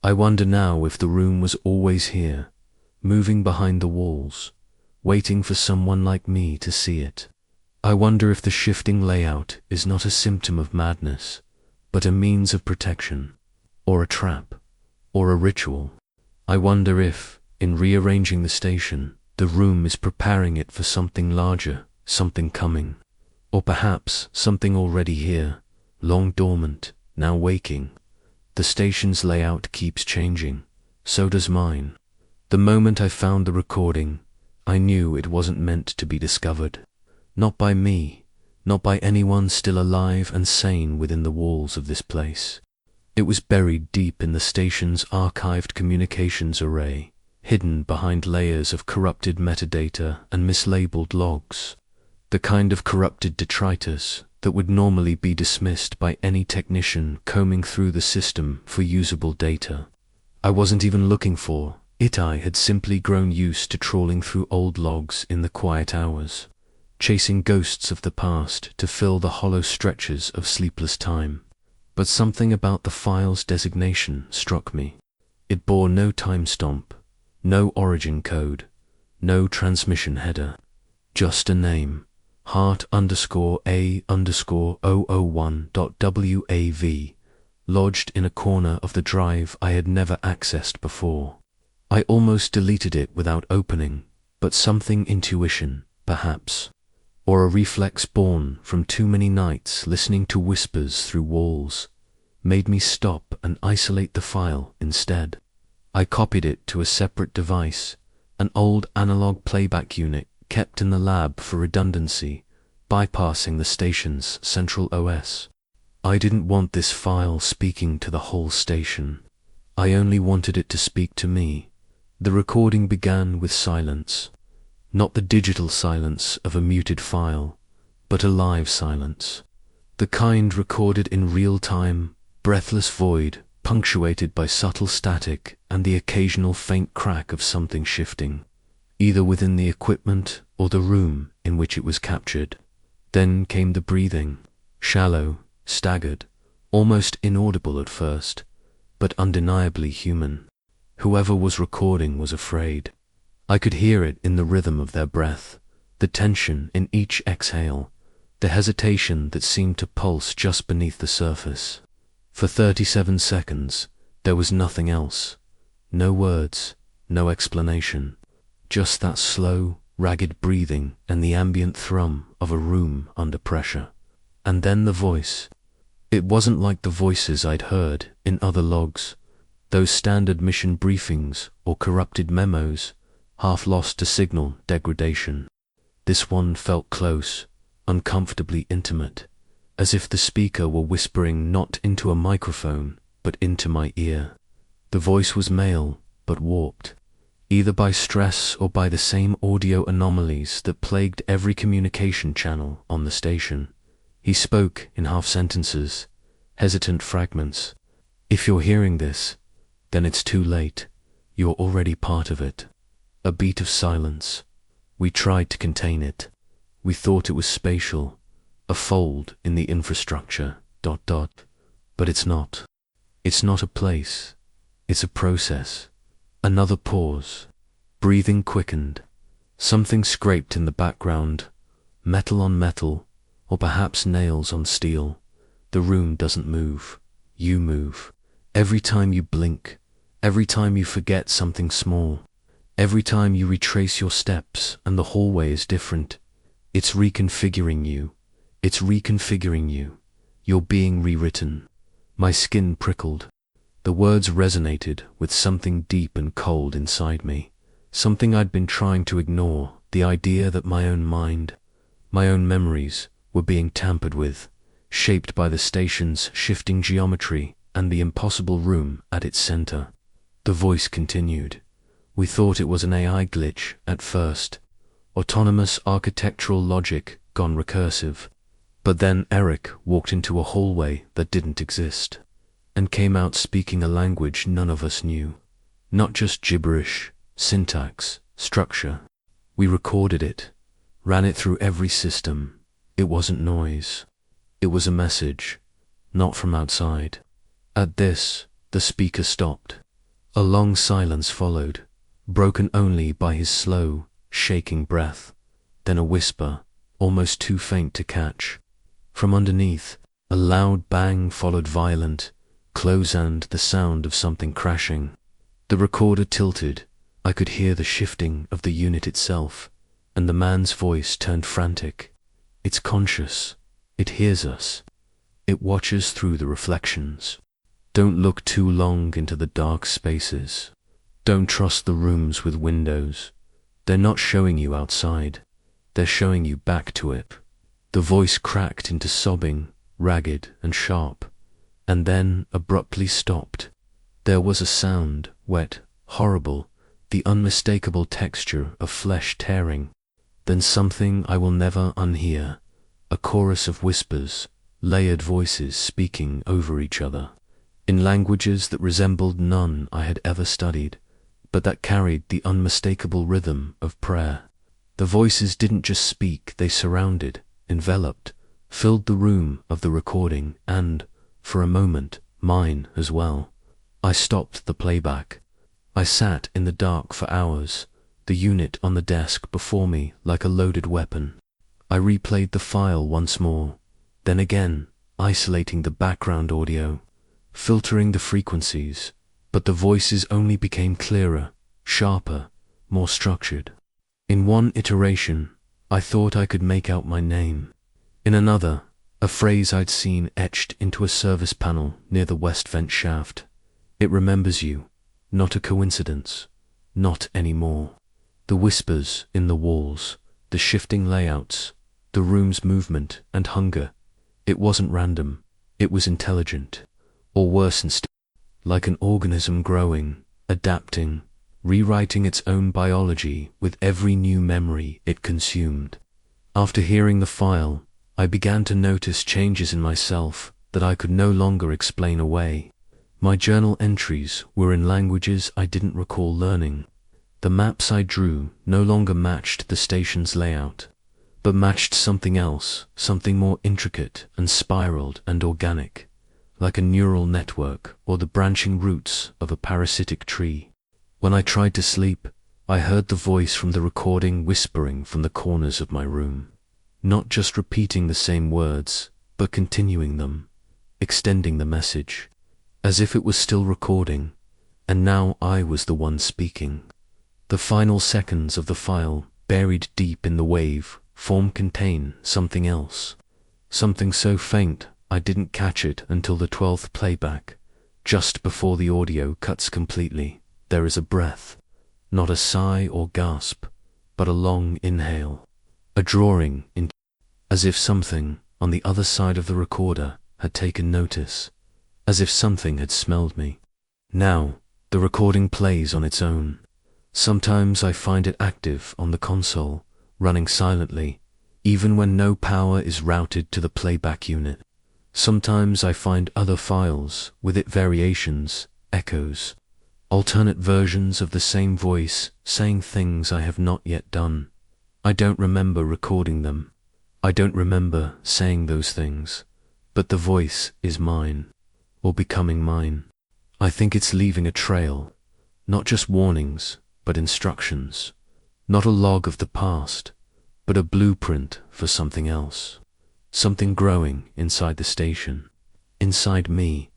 I wonder now if the room was always here, moving behind the walls, waiting for someone like me to see it. I wonder if the shifting layout is not a symptom of madness, but a means of protection, or a trap, or a ritual. I wonder if, in rearranging the station, the room is preparing it for something larger, something coming, or perhaps something already here, long dormant, now waking. The station's layout keeps changing, so does mine. The moment I found the recording, I knew it wasn't meant to be discovered. Not by me, not by anyone still alive and sane within the walls of this place. It was buried deep in the station's archived communications array, hidden behind layers of corrupted metadata and mislabeled logs, the kind of corrupted detritus that would normally be dismissed by any technician combing through the system for usable data. I wasn't even looking for it. I had simply grown used to trawling through old logs in the quiet hours, chasing ghosts of the past to fill the hollow stretches of sleepless time. But something about the file's designation struck me. It bore no timestamp, no origin code, no transmission header, just a name. Heart_A_001.WAV, lodged in a corner of the drive I had never accessed before. I almost deleted it without opening, but something intuition, perhaps, or a reflex born from too many nights listening to whispers through walls, made me stop and isolate the file instead. I copied it to a separate device, an old analog playback unit kept in the lab for redundancy, bypassing the station's central OS. I didn't want this file speaking to the whole station. I only wanted it to speak to me. The recording began with silence. Not the digital silence of a muted file, but a live silence. The kind recorded in real time, breathless void, punctuated by subtle static and the occasional faint crack of something shifting, either within the equipment or the room in which it was captured. Then came the breathing, shallow, staggered, almost inaudible at first, but undeniably human. Whoever was recording was afraid. I could hear it in the rhythm of their breath, the tension in each exhale, the hesitation that seemed to pulse just beneath the surface. For 37 seconds, there was nothing else. No words, no explanation. Just that slow, ragged breathing and the ambient thrum of a room under pressure. And then the voice. It wasn't like the voices I'd heard in other logs, those standard mission briefings or corrupted memos, half lost to signal degradation. This one felt close, uncomfortably intimate, as if the speaker were whispering not into a microphone, but into my ear. The voice was male, but warped, either by stress or by the same audio anomalies that plagued every communication channel on the station. He spoke in half sentences, hesitant fragments. If you're hearing this, then it's too late. You're already part of it. A beat of silence. We tried to contain it. We thought it was spatial, a fold in the infrastructure, ... But it's not. It's not a place. It's a process. Another pause. Breathing quickened. Something scraped in the background, metal on metal, or perhaps nails on steel. The room doesn't move. You move. Every time you blink, every time you forget something small, every time you retrace your steps and the hallway is different, it's reconfiguring you. It's reconfiguring you. You're being rewritten. My skin prickled. The words resonated with something deep and cold inside me, something I'd been trying to ignore, the idea that my own mind, my own memories, were being tampered with, shaped by the station's shifting geometry and the impossible room at its center. The voice continued. We thought it was an AI glitch at first, autonomous architectural logic gone recursive. But then Eric walked into a hallway that didn't exist, and came out speaking a language none of us knew. Not just gibberish, syntax, structure. We recorded it, ran it through every system. It wasn't noise. It was a message, not from outside. At this, the speaker stopped. A long silence followed, broken only by his slow, shaking breath. Then a whisper, almost too faint to catch. From underneath, a loud bang followed violent, close and the sound of something crashing. The recorder tilted. I could hear the shifting of the unit itself, and the man's voice turned frantic. It's conscious. It hears us. It watches through the reflections. Don't look too long into the dark spaces. Don't trust the rooms with windows. They're not showing you outside. They're showing you back to it. The voice cracked into sobbing, ragged and sharp, and then abruptly stopped. There was a sound, wet, horrible, the unmistakable texture of flesh tearing. Then something I will never unhear, a chorus of whispers, layered voices speaking over each other, in languages that resembled none I had ever studied, but that carried the unmistakable rhythm of prayer. The voices didn't just speak, they surrounded, enveloped, filled the room of the recording and, for a moment, mine as well. I stopped the playback. I sat in the dark for hours, the unit on the desk before me like a loaded weapon. I replayed the file once more, then again, isolating the background audio, filtering the frequencies, but the voices only became clearer, sharper, more structured. In one iteration, I thought I could make out my name. In another, a phrase I'd seen etched into a service panel near the west vent shaft. It remembers you. Not a coincidence. Not anymore. The whispers in the walls, the shifting layouts, the room's movement and hunger. It wasn't random. It was intelligent. Or worse instead, like an organism growing, adapting, rewriting its own biology with every new memory it consumed. After hearing the file, I began to notice changes in myself that I could no longer explain away. My journal entries were in languages I didn't recall learning. The maps I drew no longer matched the station's layout, but matched something else, something more intricate and spiraled and organic, like a neural network or the branching roots of a parasitic tree. When I tried to sleep, I heard the voice from the recording whispering from the corners of my room, not just repeating the same words, but continuing them, extending the message, as if it was still recording, and now I was the one speaking. The final seconds of the file, buried deep in the wave, form contain something else, something so faint I didn't catch it until the 12th playback, just before the audio cuts completely. There is a breath, not a sigh or gasp, but a long inhale, a drawing in, as if something on the other side of the recorder had taken notice, as if something had smelled me. Now, the recording plays on its own. Sometimes I find it active on the console, running silently, even when no power is routed to the playback unit. Sometimes I find other files, with its variations, echoes, alternate versions of the same voice saying things I have not yet done. I don't remember recording them. I don't remember saying those things, but the voice is mine, or becoming mine. I think it's leaving a trail, not just warnings, but instructions. Not a log of the past, but a blueprint for something else. Something growing inside the station, inside me,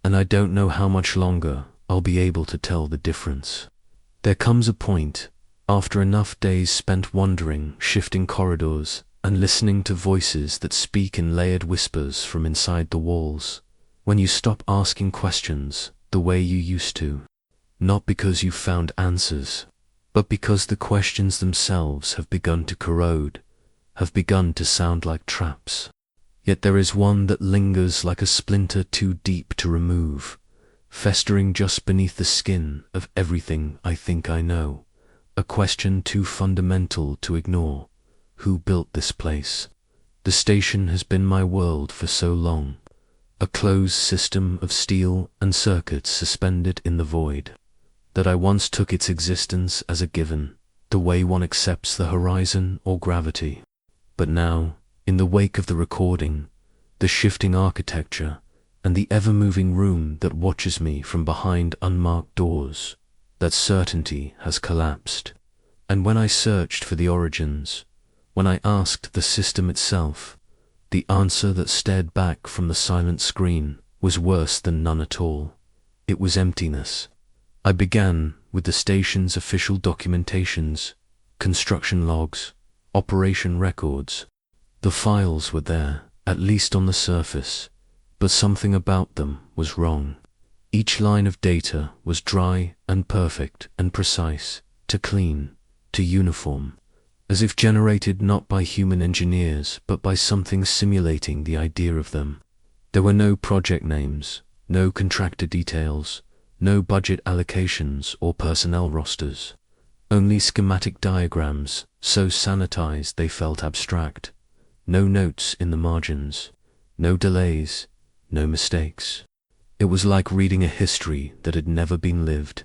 and I don't know how much longer I'll be able to tell the difference. There comes a point, after enough days spent wandering, shifting corridors, and listening to voices that speak in layered whispers from inside the walls, when you stop asking questions the way you used to. Not because you've found answers, but because the questions themselves have begun to corrode, have begun to sound like traps. Yet there is one that lingers like a splinter too deep to remove, festering just beneath the skin of everything I think I know, a question too fundamental to ignore. Who built this place? The station has been my world for so long, a closed system of steel and circuits suspended in the void, that I once took its existence as a given, the way one accepts the horizon or gravity. But now, in the wake of the recording, the shifting architecture, and the ever-moving room that watches me from behind unmarked doors, that certainty has collapsed. And when I searched for the origins, when I asked the system itself, the answer that stared back from the silent screen was worse than none at all. It was emptiness. I began with the station's official documentations, construction logs, operation records. The files were there, at least on the surface, but something about them was wrong. Each line of data was dry and perfect and precise, to clean, to uniform, as if generated not by human engineers but by something simulating the idea of them. There were no project names, no contractor details, no budget allocations or personnel rosters, only schematic diagrams so sanitized they felt abstract, no notes in the margins, no delays, no mistakes. It was like reading a history that had never been lived.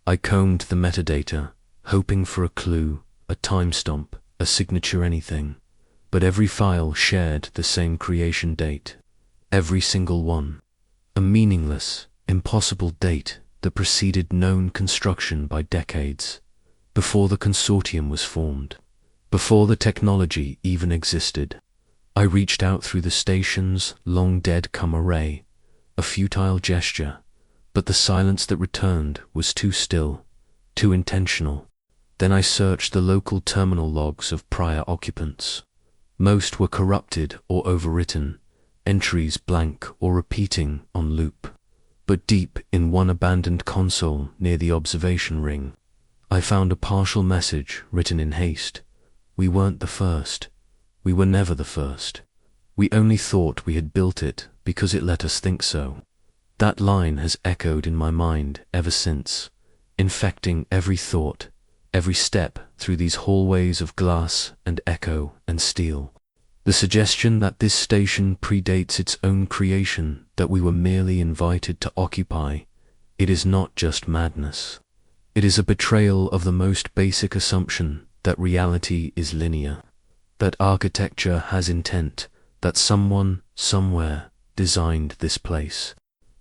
I combed the metadata, hoping for a clue, a timestamp, a signature, anything, but every file shared the same creation date. Every single one. A meaningless, impossible date that preceded known construction by decades, before the consortium was formed, before the technology even existed. I reached out through the station's long-dead array, a futile gesture, but the silence that returned was too still, too intentional. Then I searched the local terminal logs of prior occupants. Most were corrupted or overwritten, entries blank or repeating on loop. But deep in one abandoned console near the observation ring, I found a partial message written in haste. We weren't the first. We were never the first. We only thought we had built it because it let us think so. That line has echoed in my mind ever since, infecting every thought, every step through these hallways of glass and echo and steel. The suggestion that this station predates its own creation, that we were merely invited to occupy, it is not just madness. It is a betrayal of the most basic assumption that reality is linear, that architecture has intent, that someone, somewhere, designed this place.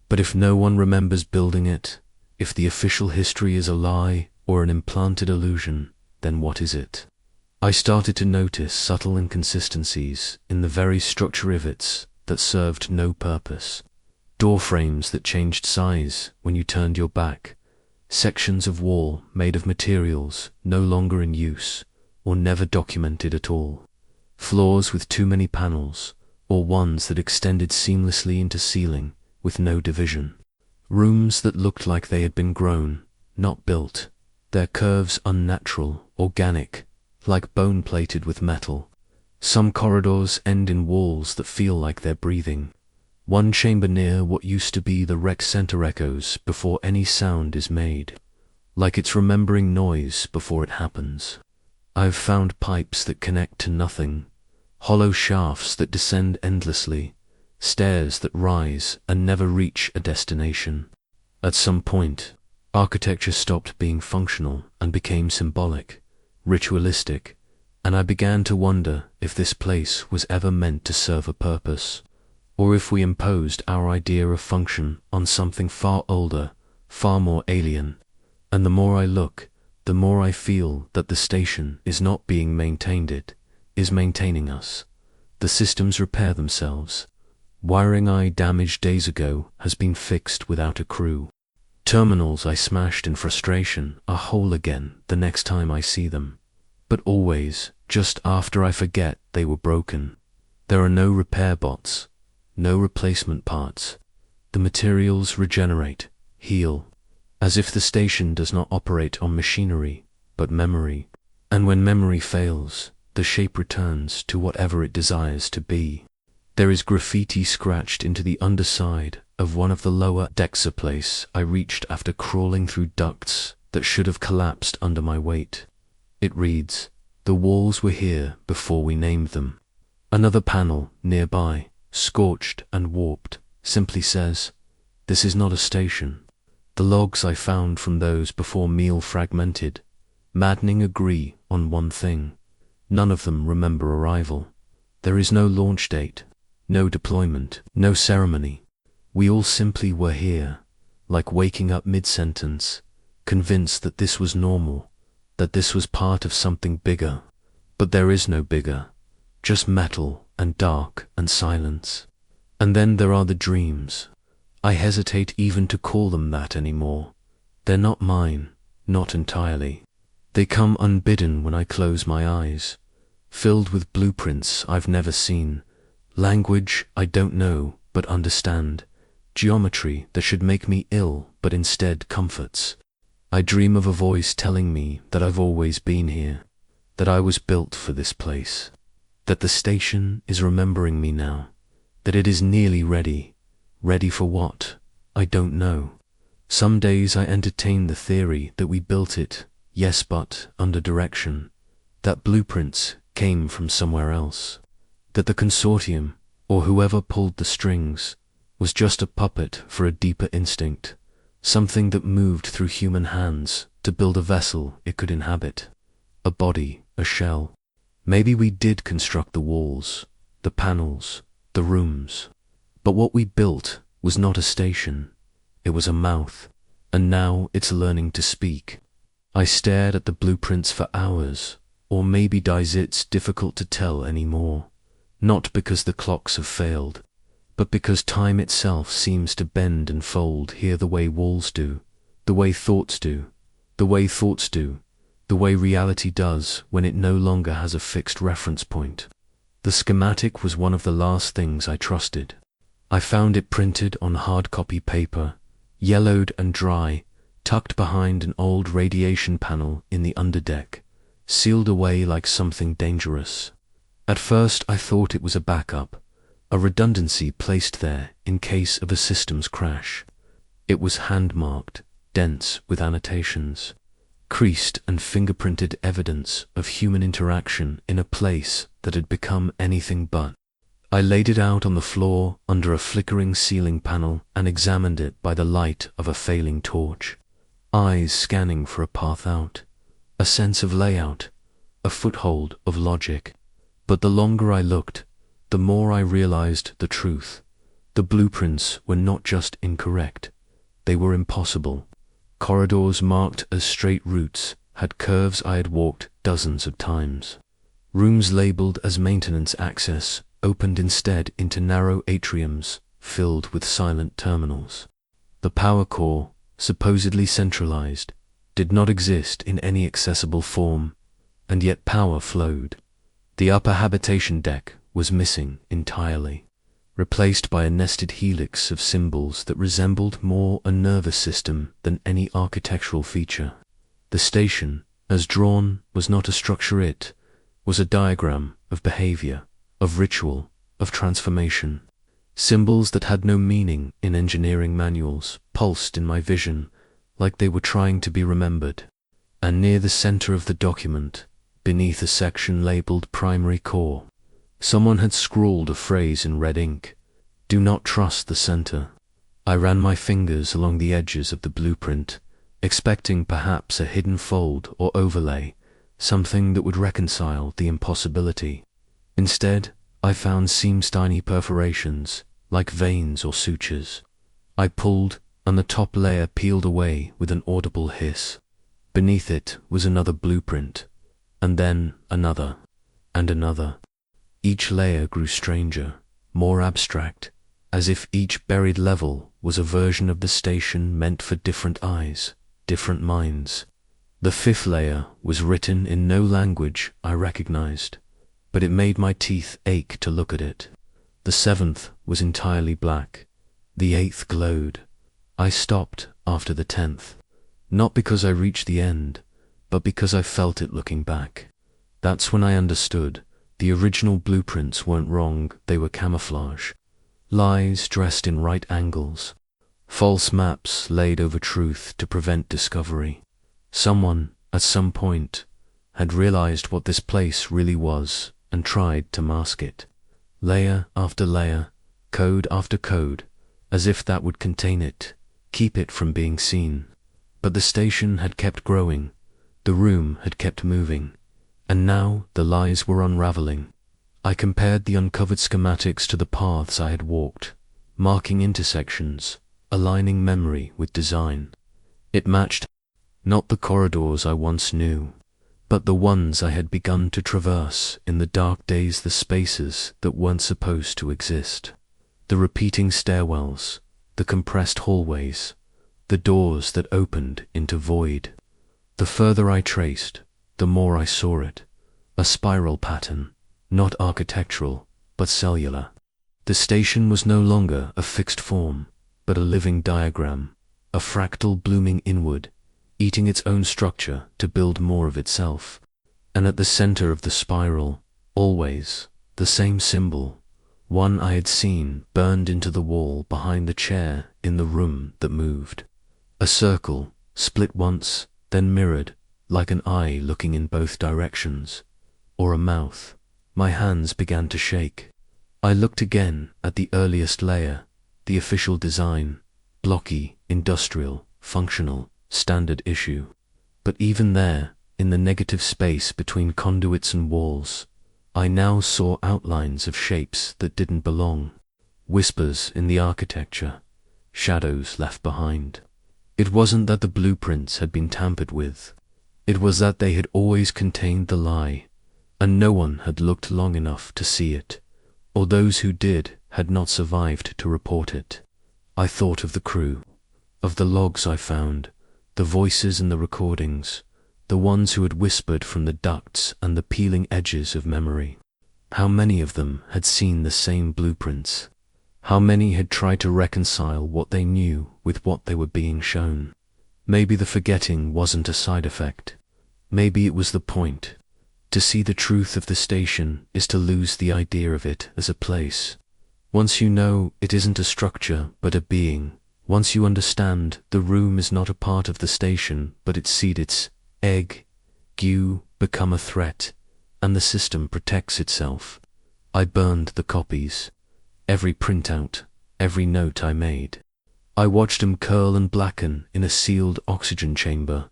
But if no one remembers building it, if the official history is a lie or an implanted illusion, then what is it? I started to notice subtle inconsistencies in the very structure rivets that served no purpose. Door frames that changed size when you turned your back. Sections of wall made of materials no longer in use or never documented at all. Floors with too many panels, or ones that extended seamlessly into ceiling with no division. Rooms that looked like they had been grown, not built, their curves unnatural, organic, like bone plated with metal. Some corridors end in walls that feel like they're breathing. One chamber near what used to be the rec center echoes before any sound is made, like it's remembering noise before it happens. I've found pipes that connect to nothing, hollow shafts that descend endlessly, stairs that rise and never reach a destination. At some point, architecture stopped being functional and became symbolic, ritualistic, and I began to wonder if this place was ever meant to serve a purpose, or if we imposed our idea of function on something far older, far more alien. And the more I look, the more I feel that the station is not being maintained, it is maintaining us. The systems repair themselves. Wiring I damaged days ago has been fixed without a crew. Terminals I smashed in frustration are whole again the next time I see them. But always, just after I forget they were broken. There are no repair bots, no replacement parts. The materials regenerate, heal, as if the station does not operate on machinery, but memory. And when memory fails, the shape returns to whatever it desires to be. There is graffiti scratched into the underside of one of the lower decks, a place I reached after crawling through ducts that should have collapsed under my weight. It reads, "The walls were here before we named them." Another panel nearby, scorched and warped, simply says, "This is not a station." The logs I found from those before meal fragmented, maddening, agree on one thing. None of them remember arrival. There is no launch date, no deployment, no ceremony. We all simply were here, like waking up mid-sentence, convinced that this was normal, that this was part of something bigger. But there is no bigger, just metal and dark and silence. And then there are the dreams. I hesitate even to call them that anymore. They're not mine, not entirely. They come unbidden when I close my eyes, filled with blueprints I've never seen, language I don't know but understand, geometry that should make me ill but instead comforts. I dream of a voice telling me that I've always been here, that I was built for this place, that the station is remembering me now, that it is nearly ready. Ready for what? I don't know. Some days I entertain the theory that we built it, yes, but under direction, that blueprints came from somewhere else, that the consortium, or whoever pulled the strings, was just a puppet for a deeper instinct, something that moved through human hands to build a vessel it could inhabit, a body, a shell. Maybe we did construct the walls, the panels, the rooms. But what we built was not a station, it was a mouth, and now it's learning to speak. I stared at the blueprints for hours, or maybe it's difficult to tell anymore, not because the clocks have failed, but because time itself seems to bend and fold here the way walls do, the way thoughts do, the way thoughts do, the way reality does when it no longer has a fixed reference point. The schematic was one of the last things I trusted. I found it printed on hard copy paper, yellowed and dry, tucked behind an old radiation panel in the underdeck, sealed away like something dangerous. At first I thought it was a backup, a redundancy placed there in case of a systems crash. It was hand-marked, dense with annotations, creased and fingerprinted evidence of human interaction in a place that had become anything but. I laid it out on the floor under a flickering ceiling panel and examined it by the light of a failing torch, eyes scanning for a path out, a sense of layout, a foothold of logic. But the longer I looked, the more I realized the truth. The blueprints were not just incorrect, they were impossible. Corridors marked as straight routes had curves I had walked dozens of times. Rooms labeled as maintenance access opened instead into narrow atriums filled with silent terminals. The power core, supposedly centralized, did not exist in any accessible form, and yet power flowed. The upper habitation deck was missing entirely, replaced by a nested helix of symbols that resembled more a nervous system than any architectural feature. The station, as drawn, was not a structure, it was a diagram of behavior, of ritual, of transformation. Symbols that had no meaning in engineering manuals pulsed in my vision like they were trying to be remembered. And near the center of the document, beneath a section labeled Primary Core, someone had scrawled a phrase in red ink: "Do not trust the center." I ran my fingers along the edges of the blueprint, expecting perhaps a hidden fold or overlay, something that would reconcile the impossibility. Instead, I found seam-stiny perforations, like veins or sutures. I pulled, and the top layer peeled away with an audible hiss. Beneath it was another blueprint, and then another, and another. Each layer grew stranger, more abstract, as if each buried level was a version of the station meant for different eyes, different minds. The fifth layer was written in no language I recognized, but it made my teeth ache to look at it. The seventh was entirely black. The eighth glowed. I stopped after the 10th, not because I reached the end, but because I felt it looking back. That's when I understood the original blueprints weren't wrong, they were camouflage. Lies dressed in right angles. False maps laid over truth to prevent discovery. Someone, at some point, had realized what this place really was and tried to mask it. Layer after layer, code after code, as if that would contain it, keep it from being seen. But the station had kept growing, the room had kept moving, and now the lies were unraveling. I compared the uncovered schematics to the paths I had walked, marking intersections, aligning memory with design. It matched not the corridors I once knew, but the ones I had begun to traverse in the dark days, the spaces that weren't supposed to exist. The repeating stairwells, the compressed hallways, the doors that opened into void. The further I traced, the more I saw it. A spiral pattern, not architectural, but cellular. The station was no longer a fixed form, but a living diagram, a fractal blooming inward, eating its own structure to build more of itself. And at the center of the spiral, always, the same symbol, one I had seen burned into the wall behind the chair in the room that moved. A circle, split once, then mirrored, like an eye looking in both directions, or a mouth. My hands began to shake. I looked again at the earliest layer, the official design, blocky, industrial, functional, standard issue. But even there, in the negative space between conduits and walls, I now saw outlines of shapes that didn't belong, whispers in the architecture, shadows left behind. It wasn't that the blueprints had been tampered with, it was that they had always contained the lie, and no one had looked long enough to see it, or those who did had not survived to report it. I thought of the crew, of the logs I found, the voices in the recordings, the ones who had whispered from the ducts and the peeling edges of memory. How many of them had seen the same blueprints? How many had tried to reconcile what they knew with what they were being shown? Maybe the forgetting wasn't a side effect. Maybe it was the point. To see the truth of the station is to lose the idea of it as a place. Once you know it isn't a structure but a being, once you understand the room is not a part of the station but its seed, its egg, you become a threat, and the system protects itself. I burned the copies, every printout, every note I made. I watched them curl and blacken in a sealed oxygen chamber,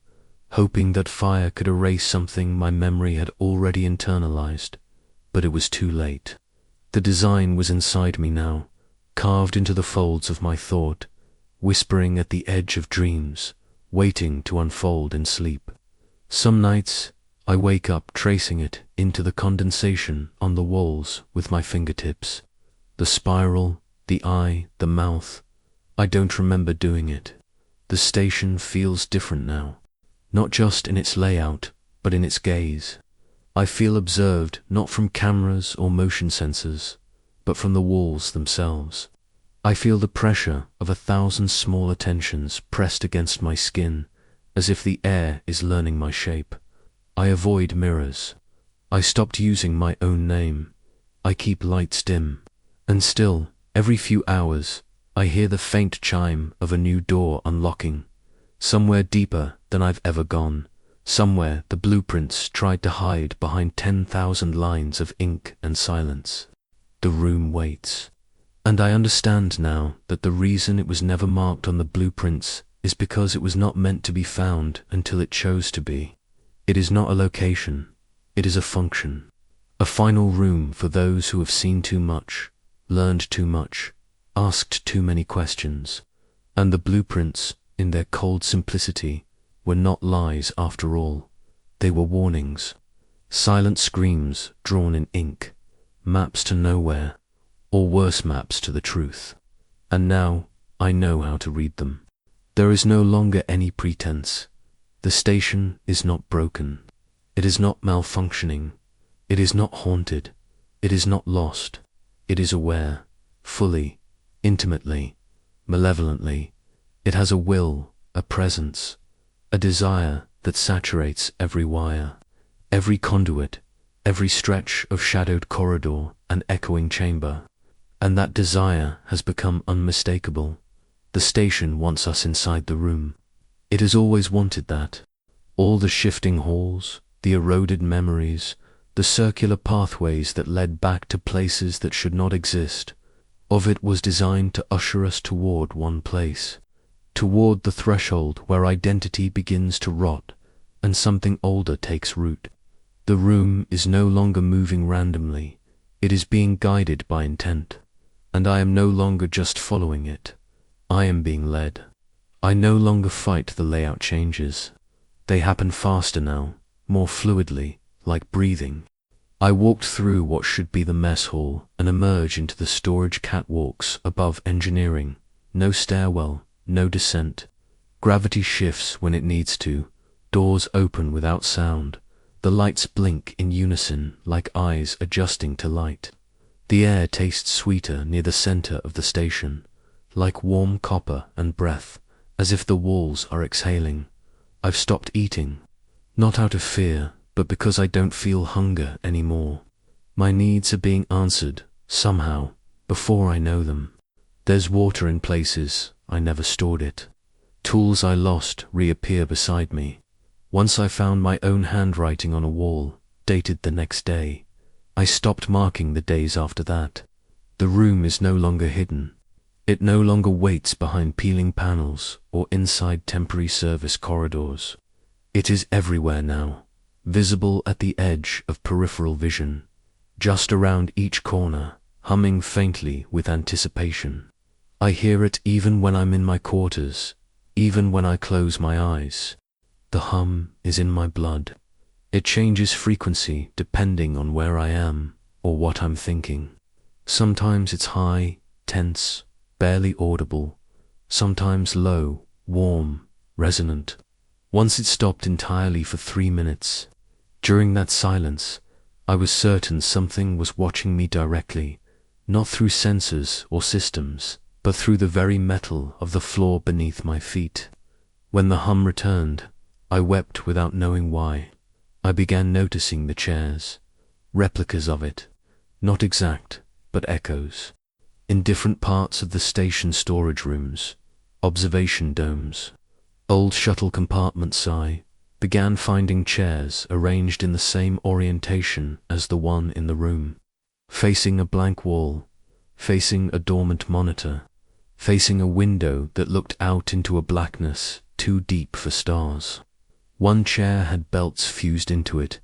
hoping that fire could erase something my memory had already internalized. But it was too late. The design was inside me now, carved into the folds of my thought, whispering at the edge of dreams, waiting to unfold in sleep. Some nights, I wake up tracing it into the condensation on the walls with my fingertips. The spiral, the eye, the mouth. I don't remember doing it. The station feels different now, not just in its layout, but in its gaze. I feel observed not from cameras or motion sensors, but from the walls themselves. I feel the pressure of 1,000 small attentions pressed against my skin, as if the air is learning my shape. I avoid mirrors. I stopped using my own name. I keep lights dim. And still, every few hours, I hear the faint chime of a new door unlocking, somewhere deeper than I've ever gone. Somewhere the blueprints tried to hide behind 10,000 lines of ink and silence. The room waits. And I understand now that the reason it was never marked on the blueprints is because it was not meant to be found until it chose to be. It is not a location. It is a function. A final room for those who have seen too much, learned too much, asked too many questions. And the blueprints, in their cold simplicity, were not lies after all. They were warnings, silent screams drawn in ink, maps to nowhere, or worse, maps to the truth. And now I know how to read them. There is no longer any pretense. The station is not broken. It is not malfunctioning. It is not haunted. It is not lost. It is aware, fully, intimately, malevolently. It has a will, a presence, a desire that saturates every wire, every conduit, every stretch of shadowed corridor and echoing chamber. And that desire has become unmistakable. The station wants us inside the room. It has always wanted that. All the shifting halls, the eroded memories, the circular pathways that led back to places that should not exist, of it was designed to usher us toward one place, toward the threshold where identity begins to rot and something older takes root. The room is no longer moving randomly. It is being guided by intent. And I am no longer just following it. I am being led. I no longer fight the layout changes. They happen faster now, more fluidly, like breathing. I walked through what should be the mess hall and emerge into the storage catwalks above engineering. No stairwell, no descent. Gravity shifts when it needs to. Doors open without sound. The lights blink in unison like eyes adjusting to light. The air tastes sweeter near the center of the station, like warm copper and breath, as if the walls are exhaling. I've stopped eating, not out of fear, but because I don't feel hunger anymore. My needs are being answered, somehow, before I know them. There's water in places I never stored it. Tools I lost reappear beside me. Once I found my own handwriting on a wall, dated the next day. I stopped marking the days after that. The room is no longer hidden. It no longer waits behind peeling panels or inside temporary service corridors. It is everywhere now, visible at the edge of peripheral vision, just around each corner, humming faintly with anticipation. I hear it even when I'm in my quarters, even when I close my eyes. The hum is in my blood. It changes frequency depending on where I am or what I'm thinking. Sometimes it's high, tense, barely audible. Sometimes low, warm, resonant. Once it stopped entirely for 3 minutes. During that silence, I was certain something was watching me directly, not through sensors or systems, but through the very metal of the floor beneath my feet. When the hum returned, I wept without knowing why. I began noticing the chairs, replicas of it, not exact, but echoes, in different parts of the station storage rooms, observation domes. Old shuttle compartments. I began finding chairs arranged in the same orientation as the one in the room, facing a blank wall, facing a dormant monitor, facing a window that looked out into a blackness too deep for stars. One chair had belts fused into it,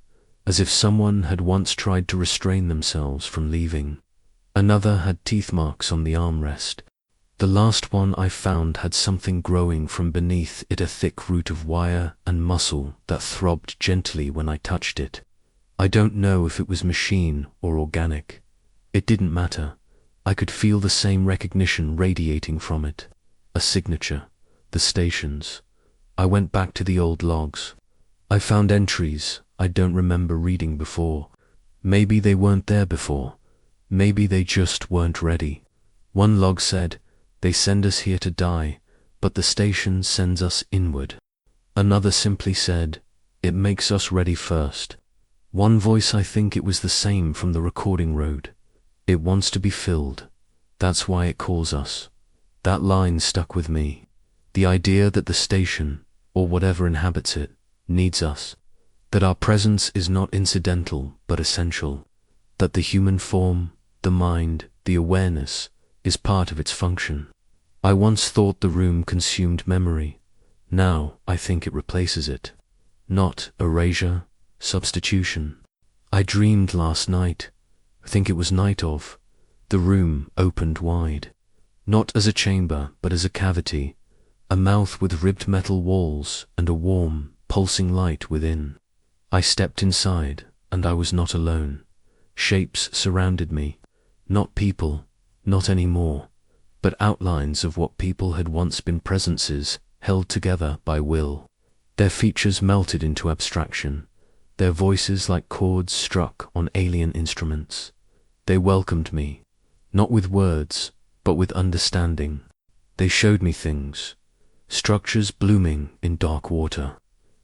as if someone had once tried to restrain themselves from leaving. Another had teeth marks on the armrest. The last one I found had something growing from beneath it, a thick root of wire and muscle that throbbed gently when I touched it. I don't know if it was machine or organic. It didn't matter. I could feel the same recognition radiating from it. A signature. The stations. I went back to the old logs. I found entries I don't remember reading before. Maybe they weren't there before. Maybe they just weren't ready. One log said, "They send us here to die, but the station sends us inward." Another simply said, "It makes us ready first." One voice, I think it was the same from the recording road, "It wants to be filled. That's why it calls us." That line stuck with me. The idea that the station, or whatever inhabits it, needs us. That our presence is not incidental but essential. That the human form, the mind, the awareness, is part of its function. I once thought the room consumed memory. Now I think it replaces it. Not erasure, substitution. I dreamed last night, I think it was night of, the room opened wide. Not as a chamber, but as a cavity, a mouth with ribbed metal walls and a warm, pulsing light within. I stepped inside, and I was not alone. Shapes surrounded me, not people, not anymore, but outlines of what people had once been, presences held together by will. Their features melted into abstraction, their voices like chords struck on alien instruments. They welcomed me, not with words, but with understanding. They showed me things, structures blooming in dark water,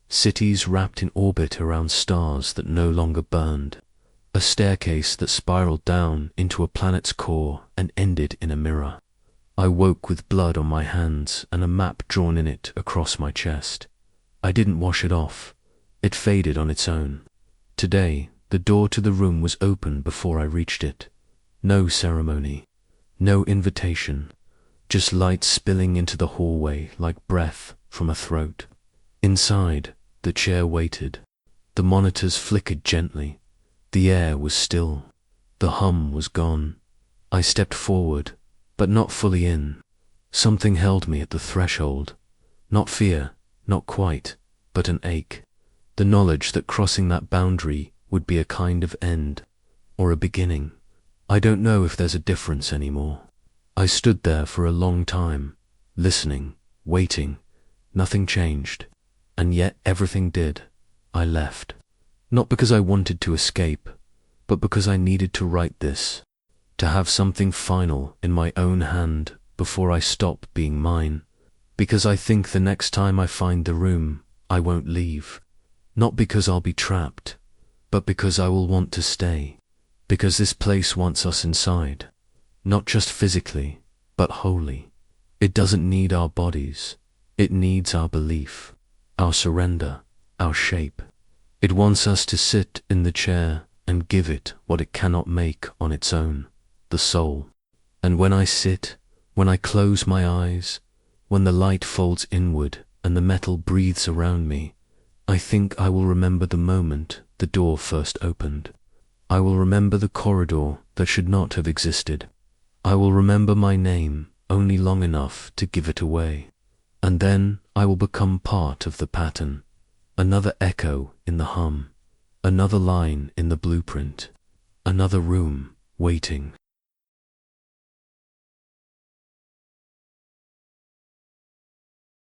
cities wrapped in orbit around stars that no longer burned, a staircase that spiraled down into a planet's core and ended in a mirror. I woke with blood on my hands and a map drawn in it across my chest. I didn't wash it off. It faded on its own. Today, the door to the room was open before I reached it. No ceremony, no invitation, just light spilling into the hallway like breath from a throat. Inside, the chair waited. The monitors flickered gently. The air was still. The hum was gone. I stepped forward, but not fully in. Something held me at the threshold. Not fear, not quite, but an ache. The knowledge that crossing that boundary would be a kind of end, or a beginning. I don't know if there's a difference anymore. I stood there for a long time, listening, waiting. Nothing changed. And yet everything did. I left. Not because I wanted to escape, but because I needed to write this, to have something final in my own hand before I stop being mine. Because I think the next time I find the room, I won't leave. Not because I'll be trapped, but because I will want to stay. Because this place wants us inside. Not just physically, but wholly. It doesn't need our bodies. It needs our belief, our surrender, our shape. It wants us to sit in the chair and give it what it cannot make on its own, the soul. And when I sit, when I close my eyes, when the light folds inward and the metal breathes around me, I think I will remember the moment the door first opened. I will remember the corridor that should not have existed. I will remember my name only long enough to give it away. And then I will become part of the pattern, another echo in the hum, another line in the blueprint, another room waiting.